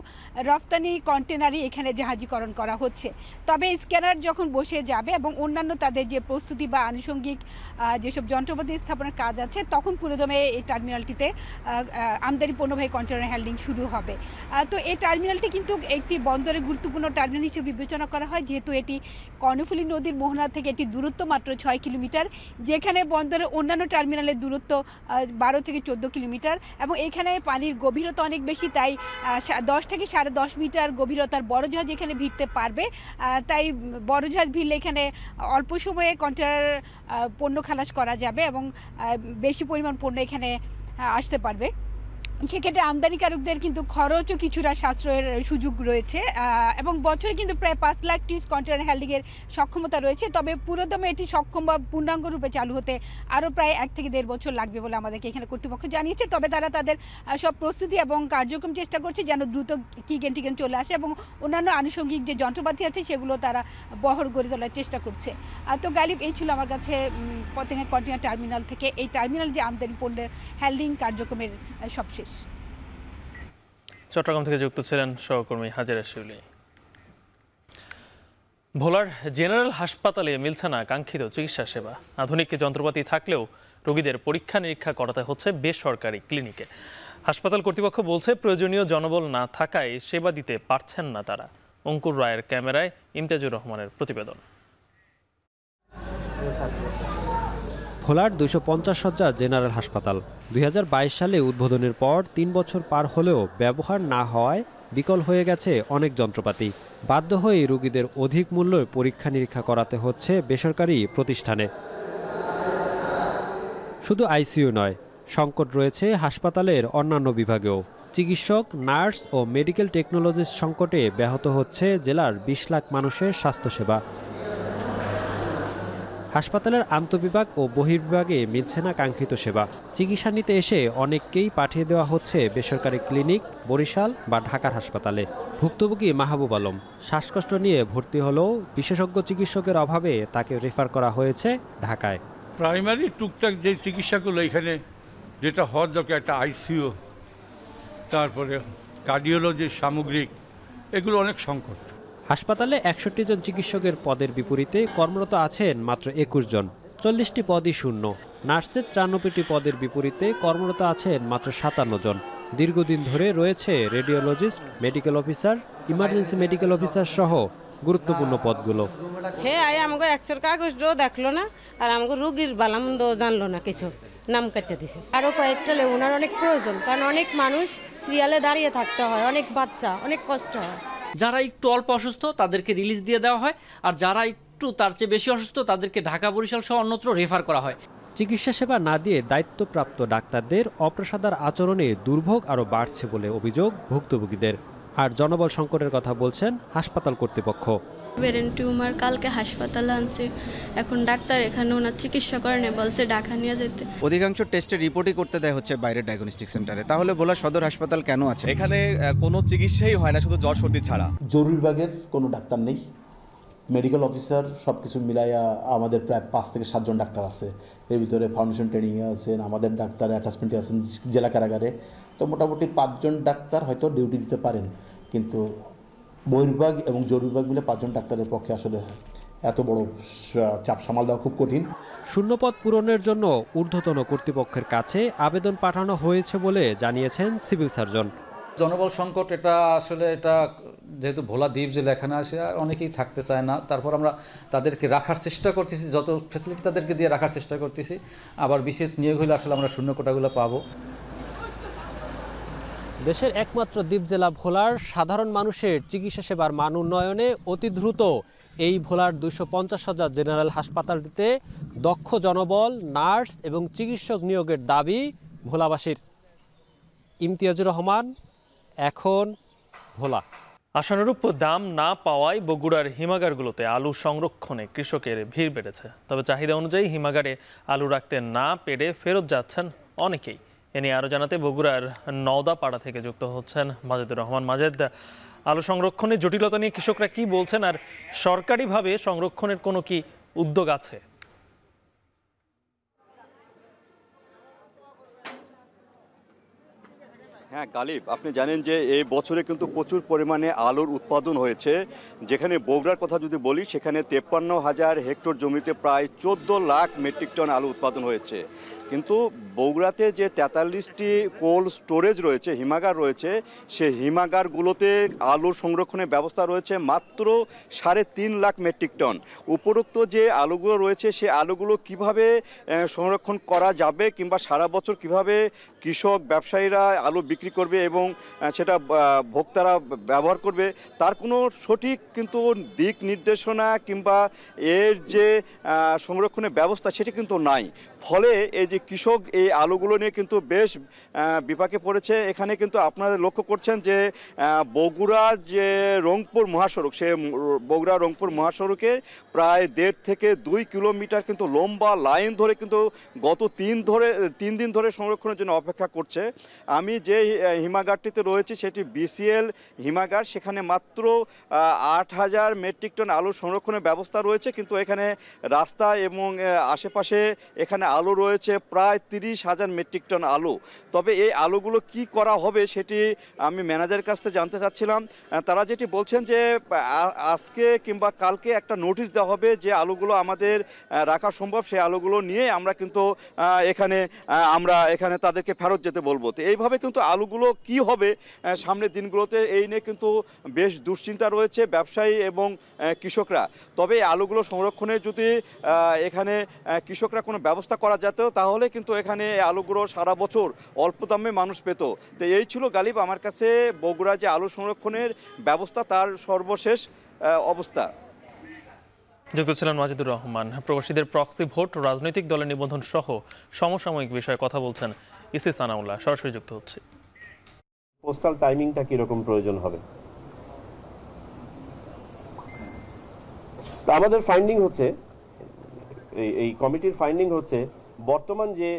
রফতানি কন্টেনারই এখানে জাহাজীকরণ করা হচ্ছে। তবে স্ক্যানার যখন বসে যাবে এবং অন্যান্য তাদের যে প্রস্তুতি বা আনুষঙ্গিক যেসব যন্ত্রপাতি স্থাপনের কাজ আছে তখন পুরোদমে এই টার্মিনালটিতে আমদানি পণ্যবাহী কন্টেনার হ্যান্ডলিং শুরু হবে। তো এই টার্মিনালটি কিন্তু একটি বন্দরের গুরুত্বপূর্ণ টার্মিনাল হিসেবে বিবেচনা করা হয়, যেহেতু এটি কর্ণফুলী নদীর মোহনা থেকে এটি দূরত্ব মাত্র 6 কিলোমিটার, যেখানে বন্দরের অন্যান্য টার্মিনালের দূরত্ব 12 থেকে 14 কিলোমিটার এবং এখানে পানির গভীরতা অনেক বেশি, তাই 10 থেকে 10.5 মিটার গভীরতার বড় জাহাজ এখানে ভিড়তে পারবে। তাই বড় জাহাজ ভিড়লে এখানে অল্প সময়ে কন্টেনার পণ্য খালাস করা যাবে এবং বেশি পরিমাণ পণ্য এখানে আসতে পারবে। সেক্ষেত্রে আমদানিকারকদের কিন্তু খরচও কিছুটা সাশ্রয়ের সুযোগ রয়েছে এবং বছরে কিন্তু প্রায় 5 লাখ টিস কন্টেনার হ্যান্ডলিংয়ের সক্ষমতা রয়েছে। তবে পুরোদমে এটি সক্ষম বা পূর্ণাঙ্গ রূপে চালু হতে আরও প্রায় 1 থেকে 1.5 বছর লাগবে বলে আমাদেরকে এখানে কর্তৃপক্ষ জানিয়েছে। তবে তারা তাদের সব প্রস্তুতি এবং কার্যক্রম চেষ্টা করছে যেন দ্রুত কি গেন্ট্রিকেন চলে আসে এবং অন্যান্য আনুষঙ্গিক যে যন্ত্রপাতি আছে সেগুলো তারা বহর গড়ে তোলার চেষ্টা করছে। তো গালিব, এই ছিল আমার কাছে পতেঙ্গা কন্টেনার টার্মিনাল থেকে এই টার্মিনাল যে আমদানি পণ্যের হ্যান্ডলিং কার্যক্রমের সবশেষ। চট্টগ্রাম থেকে যুক্ত ছিলেন সহকর্মী হাজেরা শিউলি। ভোলার জেনারেল হাসপাতালে মিলছে না কাঙ্ক্ষিত চিকিৎসা সেবা। আধুনিক যন্ত্রপাতি থাকলেও রোগীদের পরীক্ষা নিরীক্ষা করাতে হচ্ছে বেসরকারি ক্লিনিকে। হাসপাতাল কর্তৃপক্ষ বলছে প্রয়োজনীয় জনবল না থাকায় সেবা দিতে পারছেন না তারা। অঙ্কুর রায়ের ক্যামেরায় ইমতাজুর রহমানের প্রতিবেদন। ভোলার 250 শয্যা জেনারেল হাসপাতাল 2022 সালে উদ্বোধনের পর 3 বছর পার হলেও ব্যবহার না হওয়ায় বিকল হয়ে গেছে অনেক যন্ত্রপাতি। বাধ্য হয়ে রোগীদের অধিক মূল্যে পরীক্ষা নিরীক্ষা করাতে হচ্ছে বেসরকারি প্রতিষ্ঠানে। শুধু আইসিইউ নয়, সংকট রয়েছে হাসপাতালের অন্যান্য বিভাগেও। চিকিৎসক, নার্স ও মেডিকেল টেকনোলজিস্ট সংকটে ব্যাহত হচ্ছে জেলার 20 লাখ মানুষের স্বাস্থ্যসেবা। হাসপাতালের আন্তঃবিভাগ ও বহির্বিভাগে মিলছে না কাঙ্ক্ষিত সেবা। চিকিৎসা নিতে এসে অনেককেই পাঠিয়ে দেওয়া হচ্ছে বেসরকারি ক্লিনিক, বরিশাল বা ঢাকার হাসপাতালে। ভুক্তভোগী মাহবুব আলম শ্বাসকষ্ট নিয়ে ভর্তি হলেও বিশেষজ্ঞ চিকিৎসকের অভাবে তাকে রেফার করা হয়েছে ঢাকায়। প্রাইমারি টুকটাক যে চিকিৎসাগুলো এখানে যেটা হওয়ার দরকার, একটা আইসিইউ, তারপরে কার্ডিওলজির সামগ্রিক, এগুলো অনেক সংকট। হাসপাতালে 61 জন চিকিৎসকের পদের বিপরীতে কর্মরত আছেন মাত্র 21 জন। 40টি পদই শূন্য। নার্সের 93টি পদের বিপরীতে কর্মরত আছেন মাত্র 57 জন। দীর্ঘদিন ধরে রয়েছে radiologist, medical officer, emergency medical officer সহ গুরুত্বপূর্ণ পদগুলো। আমাকে একশোর কাগজটাও দেখলো না আর আমাকে রোগীর বালামন্দ জানলো না, কিছু নাম কাটতে দিছে। আরও কয়েকটা ওনার অনেক প্রয়োজন, কারণ অনেক মানুষ সিরিয়ালে দাঁড়িয়ে থাকতে হয়, অনেক বাচ্চা, অনেক কষ্ট হয়। যারা একটু অল্প অসুস্থ তাদেরকে রিলিজ দিয়ে দেওয়া হয়, আর যারা একটু তার চেয়ে বেশি অসুস্থ তাদেরকে ঢাকা, বরিশাল সহ অন্যত্র রেফার করা হয়। চিকিৎসা সেবা না দিয়ে দায়িত্বপ্রাপ্ত ডাক্তারদের অপেশাদার আচরণে দুর্ভোগ আরও বাড়ছে বলে অভিযোগ ভুক্তভোগীদের। আর জনবল সংকটের কথা বলছেন হাসপাতাল কর্তৃপক্ষ। ব্রেন টিউমার কালকে হাসপাতালে আনছে, এখন ডাক্তার এখানে ওনার চিকিৎসা করেন, বলছে ঢাকা নিয়ে যেতে। অধিকাংশ টেস্টের রিপোর্টই করতে দেয় হচ্ছে বাইরের ডায়াগনস্টিক সেন্টারে। তাহলে ভোলা সদর হাসপাতাল কেন আছে? এখানে কোনো চিকিৎসাই হয় না, শুধু জ্বর সর্দি ছাড়া। জরুরি বিভাগের কোনো ডাক্তার নেই, মেডিকেল অফিসার সব কিছু মিলাইয়া আমাদের প্রায় 5 থেকে 7 জন ডাক্তার আছে। এর ভিতরে ফাউন্ডেশন ট্রেনিংয়ে আছেন, আমাদের ডাক্তার অ্যাটাচমেন্টে আছেন জেলা কারাগারে। তো মোটামুটি 5 জন ডাক্তার হয়তো ডিউটি দিতে পারেন, কিন্তু বহির্বিভাগ এবং জরুরি বিভাগ মিলে 5 জন ডাক্তারের পক্ষে আসলে এত বড় চাপ সামাল দেওয়া খুব কঠিন। শূন্যপদ পূরণের জন্য ঊর্ধ্বতন কর্তৃপক্ষের কাছে আবেদন পাঠানো হয়েছে বলে জানিয়েছেন সিভিল সার্জন। জনবল সংকট এটা আসলে এটা যেহেতু ভোলা দ্বীপ জেলা এখানে আসে আর অনেকেই থাকতে চায় না, তারপর আমরা তাদেরকে রাখার চেষ্টা করতেছি, যত ফ্যাসিলিটি তাদেরকে দিয়ে রাখার চেষ্টা করতেছি। আবার বিশেষ নিয়োগ হলে আসলে আমরা শূন্য কোটাগুলো পাবো। দেশের একমাত্র দ্বীপ জেলা ভোলার সাধারণ মানুষের চিকিৎসা সেবার মান উন্নয়নে অতি দ্রুত এই ভোলার 250,000 জেনারেল হাসপাতালটিতে দক্ষ জনবল, নার্স এবং চিকিৎসক নিয়োগের দাবি ভোলাবাসীর। ইমতিয়াজুর রহমান, এখন ভোলা। আশানুরূপ দাম না পাওয়ায় বগুড়ার হিমাগারগুলোতে আলু সংরক্ষণে কৃষকের ভিড় বেড়েছে। তবে চাহিদা অনুযায়ী হিমাগারে আলু রাখতে না পেরে ফেরত যাচ্ছেন অনেকেই। এ নিয়ে আরও জানাতে বগুড়ার নওদাপাড়া থেকে যুক্ত হচ্ছেন মাজেদুর রহমান। মাজেদ, আলু সংরক্ষণের জটিলতা নিয়ে কৃষকরা কি বলছেন, আর সরকারিভাবে সংরক্ষণের কোনো কি উদ্যোগ আছে? হ্যাঁ গালিব, আপনি জানেন যে এই বছরে কিন্তু প্রচুর পরিমাণে আলুর উৎপাদন হয়েছে। যেখানে বগুড়ার কথা যদি বলি, সেখানে 53,000 হেক্টর জমিতে প্রায় 14 লাখ মেট্রিক টন আলু উৎপাদন হয়েছে। কিন্তু বগুড়াতে যে 43টি কোল্ড স্টোরেজ রয়েছে, হিমাগার রয়েছে, সেই হিমাগারগুলোতে আলুর সংরক্ষণের ব্যবস্থা রয়েছে মাত্র 3.5 লাখ মেট্রিক টন। উপরোক্ত যে আলুগুলো রয়েছে, সেই আলুগুলো কিভাবে সংরক্ষণ করা যাবে কিংবা সারা বছর কিভাবে কৃষক ব্যবসায়ীরা আলু বিক্রি করবে এবং সেটা ভোক্তারা ব্যবহার করবে, তার কোনো সঠিক কিন্তু দিক নির্দেশনা কিংবা এর যে সংরক্ষণের ব্যবস্থা সেটা কিন্তু নাই। ফলে এই যে কৃষক এই আলুগুলো নিয়ে কিন্তু বেশ বিপাকে পড়েছে। এখানে কিন্তু আপনারা লক্ষ্য করছেন যে বগুড়া যে রংপুর মহাসড়ক, সে বগুড়া রংপুর মহাসড়কে প্রায় 1.5 থেকে 2 কিলোমিটার কিন্তু লম্বা লাইন ধরে কিন্তু গত 3 দিন ধরে সংরক্ষণের জন্য অপেক্ষা করছে। আমি যে হিমাগারটিতে রয়েছি সেটি বিসিএল হিমাগার, সেখানে মাত্র 8,000 মেট্রিক টন আলু সংরক্ষণের ব্যবস্থা রয়েছে। কিন্তু এখানে রাস্তা এবং আশেপাশে এখানে আলু রয়েছে প্রায় 30,000 মেট্রিক টন আলু। তবে এই আলুগুলো কি করা হবে সেটি আমি ম্যানেজারের কাছ থেকে জানতে চাচ্ছিলাম। তারা যেটি বলছেন যে আজকে কিংবা কালকে একটা নোটিশ দেওয়া হবে যে আলুগুলো আমাদের রাখা সম্ভব, সেই আলুগুলো নিয়ে আমরা কিন্তু এখানে তাদেরকে ফেরত যেতে বলবো। তো এইভাবে কিন্তু আলুগুলো কি হবে সামনের দিনগুলোতে, এই নিয়ে কিন্তু বেশ দুশ্চিন্তা রয়েছে ব্যবসায়ী এবং কৃষকরা। তবে এই আলুগুলো সংরক্ষণে যদি এখানে কৃষকরা কোনো ব্যবস্থা করা যেত, তাহলে কিন্তু এখানে আলুগুলো সারা বছর অল্প দামে মানুষ পেত। তো এই ছিল গালিব আমার কাছে বগুড়া যে আলু সংরক্ষণের ব্যবস্থা তার সর্বশেষ অবস্থা। যুক্ত ছিলেন মাজেদুর রহমান। প্রবাসীদের প্রক্সি ভোট, রাজনৈতিক দলের নিবন্ধন সহ সমসাময়িক বিষয়ে কথা বলছেন ইসি সানাউল্লাহ। সরাসরি যুক্ত হচ্ছে। পোস্টাল টাইমিংটা কিরকম প্রয়োজন হবে? তা আমাদের ফাইন্ডিং হচ্ছে, এই কমিটির ফাইন্ডিং হচ্ছে, বর্তমান যে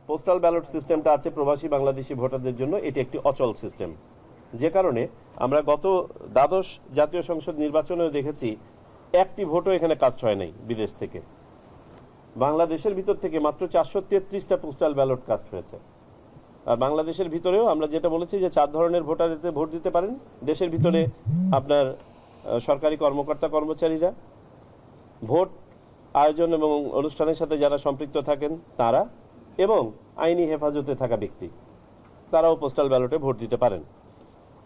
পোস্টাল ব্যালট সিস্টেমটা আছে প্রবাসী বাংলাদেশি ভোটারদের জন্য, এটি একটি অচল সিস্টেম। যে কারণে আমরা গত দ্বাদশ জাতীয় সংসদ নির্বাচনেও দেখেছি একটি ভোটও এখানে কাস্ট হয় নাই বিদেশ থেকে। বাংলাদেশের ভিতর থেকে মাত্র 433টা পোস্টাল ব্যালট কাস্ট হয়েছে। আর বাংলাদেশের ভিতরেও আমরা যেটা বলেছি যে 4 ধরনের ভোটার এতে ভোট দিতে পারেন। দেশের ভিতরে আপনার সরকারি কর্মকর্তা কর্মচারীরা, ভোট আয়োজন এবং অনুষ্ঠানের সাথে যারা সম্পৃক্ত থাকেন তারা, এবং আইনি হেফাজতে থাকা ব্যক্তি, তারাও পোস্টাল ব্যালটে ভোট দিতে পারেন।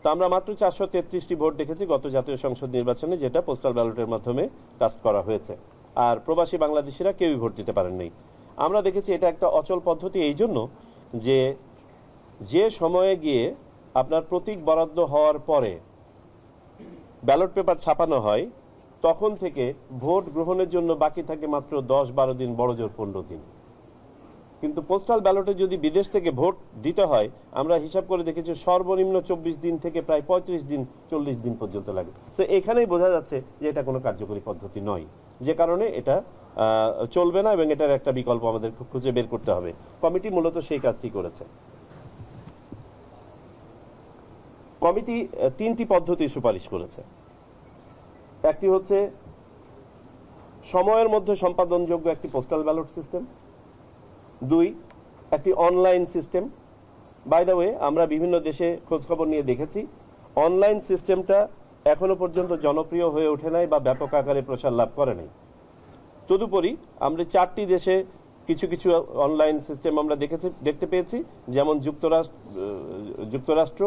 তো আমরা মাত্র 433টি ভোট দেখেছি গত জাতীয় সংসদ নির্বাচনে, যেটা পোস্টাল ব্যালটের মাধ্যমে কাস্ট করা হয়েছে। আর প্রবাসী বাংলাদেশিরা কেউই ভোট দিতে পারেন নাই। আমরা দেখেছি এটা একটা অচল পদ্ধতি এই জন্য যে সময়ে গিয়ে আপনার প্রতীক বরাদ্দ হওয়ার পরে ব্যালট পেপার ছাপানো হয়, তখন থেকে ভোট গ্রহণের জন্য বাকি থাকে মাত্র 10-12 দিন, বড়জোর 15 দিন। কিন্তু পোস্টাল ব্যালটে যদি বিদেশ থেকে ভোট দিতে হয়, আমরা হিসাব করে দেখেছি সর্বনিম্ন 24 দিন থেকে প্রায় 35 দিন 40 দিন পর্যন্ত লাগে। সো এখানেই বোঝা যাচ্ছে যে এটা কোনো কার্যকরী পদ্ধতি নয়, যে কারণে এটা চলবে না এবং এটার একটা বিকল্প আমাদের খুঁজে বের করতে হবে। কমিটি মূলত সেই কাজটি করেছে। কমিটি 3টি পদ্ধতি সুপারিশ করেছে। একটি হচ্ছে সময়ের মধ্যে সম্পাদনযোগ্য একটি পোস্টাল ব্যালট সিস্টেম। 2, একটি online system. By the way, আমরা বিভিন্ন দেশে খোঁজখবর নিয়ে দেখেছি অনলাইন সিস্টেমটা এখনো পর্যন্ত জনপ্রিয় হয়ে ওঠে নাই বা ব্যাপক আকারে প্রসার লাভ করে নাই। তদুপরি আমরা 4টি দেশে কিছু কিছু অনলাইন সিস্টেম আমরা দেখতে পেয়েছি, যেমন যুক্তরাষ্ট্র,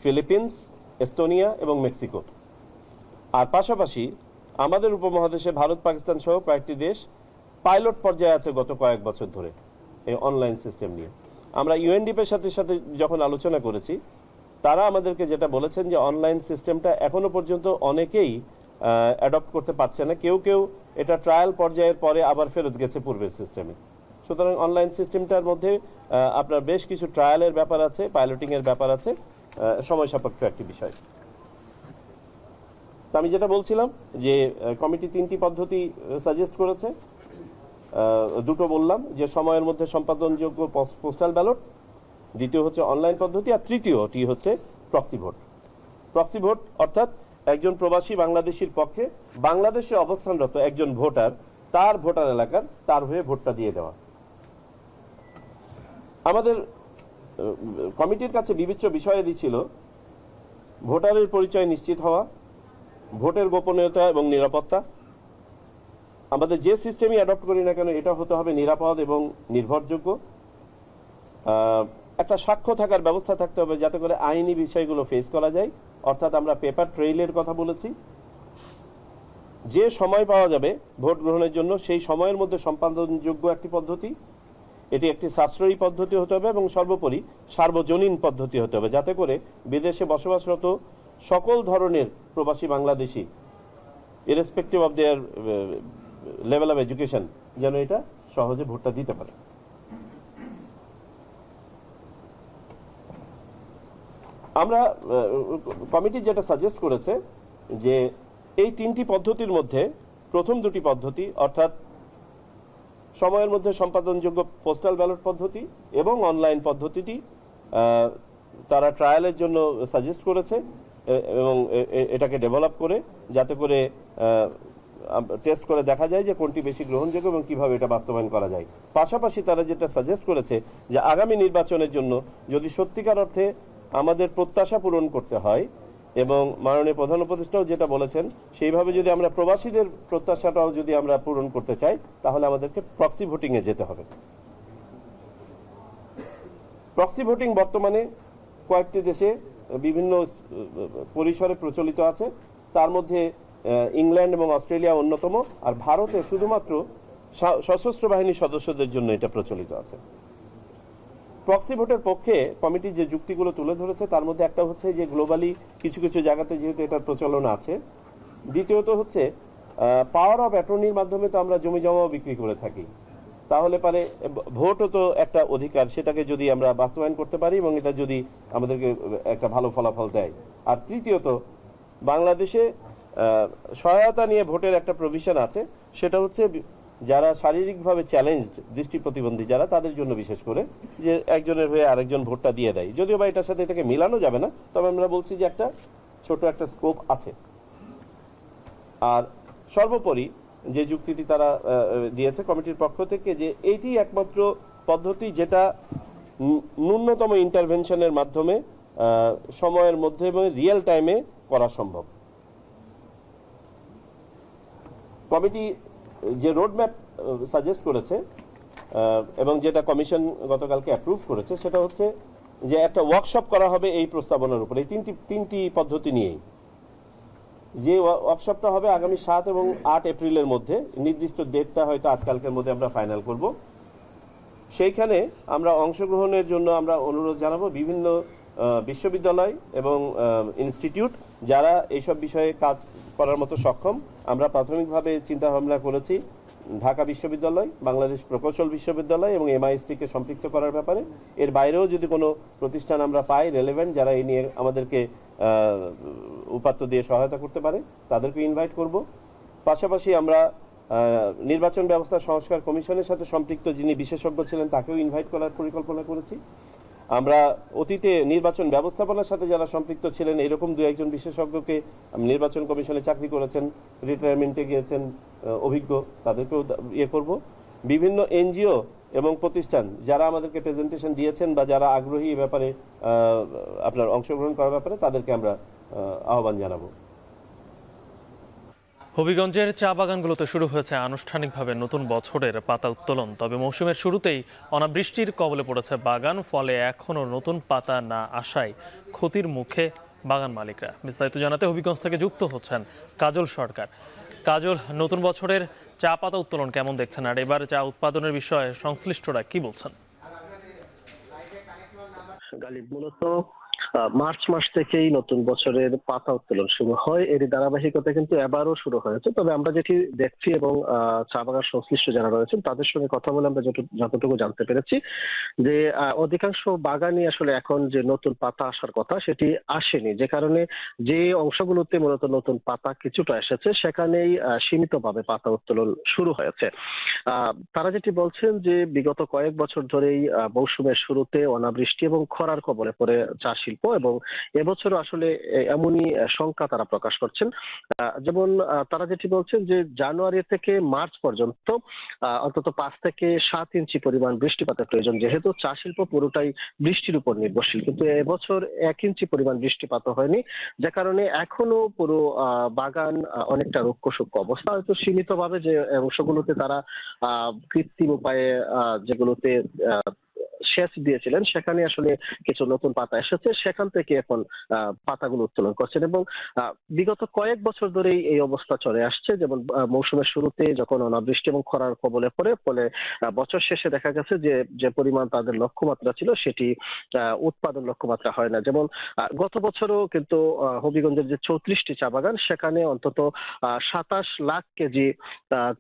ফিলিপিন্স, এস্তোনিয়া এবং মেক্সিকো। আর পাশাপাশি আমাদের উপমহাদেশে ভারত, পাকিস্তান সহ কয়েকটি দেশ পাইলট পর্যায়ে আছে গত কয়েক বছর ধরে এই অনলাইন সিস্টেম নিয়ে। আমরা ইউএনডিপির সাথে যখন আলোচনা করেছি, তারা আমাদেরকে যেটা বলেছেন যে অনলাইন সিস্টেমটা এখনো পর্যন্ত অনেকেই অ্যাডপ্ট করতে পারছে না, কেউ কেউ এটা ট্রায়াল পর্যায়ের পরে আবার ফেরত গেছে পূর্বের সিস্টেমে। সুতরাং অনলাইন সিস্টেমটার মধ্যে আপনার বেশ কিছু ট্রায়ালের ব্যাপার আছে, পাইলটিংয়ের ব্যাপার আছে, সময় সাপেক্ষ একটি বিষয়। তো আমি যেটা বলছিলাম যে কমিটি 3টি পদ্ধতি সাজেস্ট করেছে। দুটো বললাম যে সময়ের মধ্যে সম্পাদনযোগ্য পোস্টাল ব্যালট, দ্বিতীয় হচ্ছে অনলাইন পদ্ধতি, আর তৃতীয়টি হচ্ছে প্রক্সি ভোট। প্রক্সি ভোট অর্থাৎ একজন প্রবাসী বাংলাদেশির পক্ষে বাংলাদেশে অবস্থানরত একজন ভোটার তার ভোটার এলাকার তার হয়ে ভোটটা দিয়ে দেওয়া। আমাদের কমিটির কাছে বিবেচ্য বিষয়াদি ছিল ভোটারের পরিচয় নিশ্চিত হওয়া, ভোটের গোপনীয়তা এবং নিরাপত্তা। আমাদের যে সিস্টেমই অ্যাডপ্ট করি না কেন এটা হতে হবে নিরাপদ এবং নির্ভরযোগ্য। একটা সাক্ষ্য থাকার ব্যবস্থা থাকতে হবে যাতে করে আইনি বিষয়গুলো ফেস করা যায়, অর্থাৎ আমরা পেপার ট্রেইলের কথা বলেছি। যে সময় পাওয়া যাবে ভোট গ্রহণের জন্য সেই সময়ের মধ্যে সম্পাদনযোগ্য একটি পদ্ধতি, এটি একটি সাশ্রয়ী পদ্ধতি হতে হবে এবং সর্বোপরি সার্বজনীন পদ্ধতি হতে হবে, যাতে করে বিদেশে বসবাসরত সকল ধরনের প্রবাসী Bangladeshi irrespective of their level of education যেন এটা সহজে ভোটটা দিতে পারে। আমরা কমিটি যেটা সাজেস্ট করেছে যে এই 3টি পদ্ধতির মধ্যে প্রথম দুটি পদ্ধতি অর্থাৎ সময়ের মধ্যে সম্পাদনযোগ্য পোস্টাল ব্যালট পদ্ধতি এবং অনলাইন পদ্ধতিটি তারা ট্রায়ালের জন্য সাজেস্ট করেছে এবং এটাকে ডেভেলপ করে যাতে করে টেস্ট করে দেখা যায় যে কোনটি বেশি গ্রহণযোগ্য এবং কিভাবে এটা বাস্তবায়ন করা যায়। পাশাপাশি তারা যেটা সাজেস্ট করেছে যে আগামী নির্বাচনের জন্য যদি সত্যিকার অর্থে আমাদের প্রত্যাশা পূরণ করতে হয় এবং মাননীয় প্রধান উপদেষ্টাও যেটা বলেছেন সেইভাবে যদি আমরা প্রবাসীদের প্রত্যাশাটাও যদি আমরা পূরণ করতে চাই তাহলে আমাদেরকে প্রক্সি ভোটিংয়ে যেতে হবে। প্রক্সি ভোটিং বর্তমানে কয়েকটি দেশে বিভিন্ন পরিসরে প্রচলিত আছে, তার মধ্যে ইংল্যান্ড এবং অস্ট্রেলিয়া অন্যতম, আর ভারতে শুধুমাত্র সশস্ত্র বাহিনীর সদস্যদের জন্য এটা প্রচলিত আছে। প্রক্সি ভোটের পক্ষে কমিটি যে যুক্তিগুলো তুলে ধরেছে তার মধ্যে একটা হচ্ছে যে গ্লোবালি কিছু কিছু জায়গাতে যেহেতু এটার প্রচলন আছে, দ্বিতীয়ত হচ্ছে পাওয়ার অফ অ্যাটর্নির মাধ্যমে তো আমরা জমি জমাও বিক্রি করে থাকি, তাহলে পারে ভোটও তো একটা অধিকার, সেটাকে যদি আমরা বাস্তবায়ন করতে পারি এবং এটা যদি আমাদেরকে একটা ভালো ফলাফল দেয়। আর তৃতীয়ত বাংলাদেশে সহায়তা নিয়ে ভোটের একটা প্রভিশন আছে, সেটা হচ্ছে যারা শারীরিকভাবে চ্যালেঞ্জড দৃষ্টি প্রতিবন্ধী যারা তাদের জন্য বিশেষ করে যে একজনের হয়ে আরেকজন ভোটটা দিয়ে দেয়, যদিও বা এটার সাথে এটাকে মিলানো যাবে না, তবে আমরা বলছি যে একটা ছোট একটা স্কোপ আছে। আর সর্বোপরি যে যুক্তিটি তারা দিয়েছে কমিটির পক্ষ থেকে যে এইটি একমাত্র পদ্ধতি যেটা ন্যূনতম ইন্টারভেনশনের মাধ্যমে সময়ের মধ্যে এবং রিয়েল টাইমে করা সম্ভব। কমিটি যে রোডম্যাপ সাজেস্ট করেছে এবং যেটা কমিশন গতকালকে অ্যাপ্রুভ করেছে সেটা হচ্ছে যে একটা ওয়ার্কশপ করা হবে এই প্রস্তাবনার উপরে, এই তিনটি পদ্ধতি নিয়েই। যে ওয়ার্কশপটা হবে আগামী 7 এবং 8 এপ্রিলের মধ্যে, নির্দিষ্ট ডেটটা হয়তো আজকালকের মধ্যে আমরা ফাইনাল করব। সেইখানে আমরা অংশগ্রহণের জন্য আমরা অনুরোধ জানাবো বিভিন্ন বিশ্ববিদ্যালয় এবং ইনস্টিটিউট যারা এইসব বিষয়ে কাজ করার মতো সক্ষম। আমরা প্রাথমিকভাবে চিন্তা ভাবনা করেছি ঢাকা বিশ্ববিদ্যালয়, বাংলাদেশ প্রকৌশল বিশ্ববিদ্যালয় এবং এমআইএসটিকে সম্পৃক্ত করার ব্যাপারে। এর বাইরেও যদি কোনো প্রতিষ্ঠান আমরা পাই রেলেভেন্ট যারা এই নিয়ে আমাদেরকে উপাত্ত দিয়ে সহায়তা করতে পারে তাদেরকে ইনভাইট করব। পাশাপাশি আমরা নির্বাচন ব্যবস্থা সংস্কার কমিশনের সাথে সম্পৃক্ত যিনি বিশেষজ্ঞ ছিলেন তাকেও ইনভাইট করার পরিকল্পনা করেছি। আমরা অতীতে নির্বাচন ব্যবস্থাপনার সাথে যারা সম্পৃক্ত ছিলেন এরকম 2-1 বিশেষজ্ঞকে নির্বাচন কমিশনে চাকরি করেছেন, রিটায়ারমেন্টে গিয়েছেন অভিজ্ঞ, তাদেরকেও করব। বিভিন্ন এনজিও এবং প্রতিষ্ঠান যারা আমাদেরকে প্রেজেন্টেশন দিয়েছেন বা যারা আগ্রহী এ ব্যাপারে আপনার অংশগ্রহণ করার ব্যাপারে তাদেরকে আমরা আহ্বান জানাবো। হবিগঞ্জের চা বাগানগুলোতে শুরু হয়েছে আনুষ্ঠানিকভাবে নতুন বছরের পাতা উত্তোলন। তবে মৌসুমের শুরুতেই অনাবৃষ্টির কবলে পড়েছে বাগান, ফলে এখনও নতুন পাতা না আসায় ক্ষতির মুখে বাগান মালিকরা। বিস্তারিত জানাতে হবিগঞ্জ থেকে যুক্ত হচ্ছেন কাজল সরকার। কাজল, নতুন বছরের চা পাতা উত্তোলন কেমন দেখছেন, আর এবার চা উৎপাদনের বিষয়ে সংশ্লিষ্টরা কি বলছেন? মূলত মার্চ মাস থেকেই নতুন বছরের পাতা উত্তোলন শুরু হয়। এর ধারাবাহিকতা কিন্তু এবারও শুরু হয়েছে। তবে আমরা যেটি দেখছি এবং চা বাগান সংশ্লিষ্ট যারা রয়েছেন তাদের সঙ্গে কথা বলে আমরা যতটুকু জানতে পেরেছি যে অধিকাংশ বাগানই আসলে এখন যে নতুন পাতা আসার কথা সেটি আসেনি, যে কারণে যে অংশগুলোতে মূলত নতুন পাতা কিছুটা এসেছে সেখানেই সীমিতভাবে পাতা উত্তোলন শুরু হয়েছে। তারা যেটি বলছেন যে বিগত কয়েক বছর ধরেই মৌসুমের শুরুতে অনাবৃষ্টি এবং খরার কবলে পড়ে চা শিল্প, এবং এবছরও আসলে এমনই শঙ্কা তারা প্রকাশ করছেন। যেমন তারা যেটি বলছেন যে জানুয়ারি থেকে মার্চ পর্যন্ত অন্তত 5 থেকে 7 ইঞ্চি পরিমাণ বৃষ্টিপাতের প্রয়োজন, যেহেতু চা শিল্প পুরোটাই বৃষ্টির উপর নির্ভরশীল। কিন্তু এবছর 1 ইঞ্চি পরিমাণ বৃষ্টিপাত হয়নি, যে কারণে এখনো পুরো বাগান অনেকটা রুক্ষ শুষ্ক অবস্থা। হয়তো সীমিতভাবে যে অংশগুলোতে তারা কৃত্রিম উপায়ে যেগুলোতে সেচ দিয়েছিলেন সেখানে আসলে কিছু নতুন পাতা এসেছে, সেখান থেকে এখন পাতাগুলো উত্তোলন করছেন। এবং বিগত কয়েক বছর ধরেই এই অবস্থা চলে আসছে। যেমন মৌসুমের শুরুতে যখন অনাবৃষ্টি এবং খরার কবলে পড়ে, ফলে বছর শেষে দেখা গেছে যে পরিমাণ তাদের লক্ষ্যমাত্রা ছিল সেটি উৎপাদন লক্ষ্যমাত্রা হয় না। যেমন গত বছরও কিন্তু হবিগঞ্জের যে 34টি চা বাগান সেখানে অন্তত 27 লাখ কেজি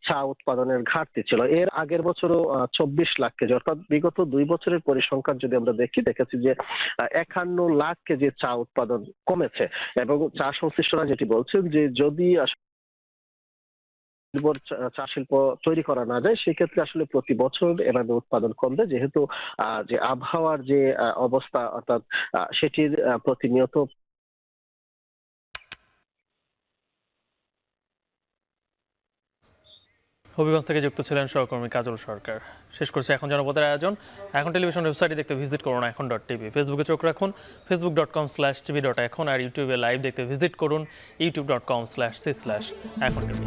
চা উৎপাদনের ঘাটতি ছিল। এর আগের বছরও 24 লাখ কেজি, অর্থাৎ বিগত 2 বছরের পরিসংখ্যান যদি আমরা দেখেছি যে 51 লাখ কেজি চা উৎপাদন কমেছে। এবং চা সংশ্লিষ্টরা যেটি বলছেন যে যদি চা শিল্প তৈরি করা না যায় সেক্ষেত্রে আসলে প্রতি বছর এভাবে উৎপাদন কমবে, যেহেতু যে আবহাওয়ার যে অবস্থা অর্থাৎ সেটির প্রতিনিয়ত হবিগঞ্জ থেকে যুক্ত ছিলেন সহকর্মী কাজল সরকার। শেষ করছে এখন জনপদের আয়োজন। এখন টেলিভিশন ওয়েবসাইটে দেখতে ভিজিট করুন এখন.tv, ফেসবুকে চোখ রাখুন facebook.com/tv.এখন, আর ইউটিউবে লাইভ দেখতে ভিজিট করুন youtube.com/c/এখন.tv।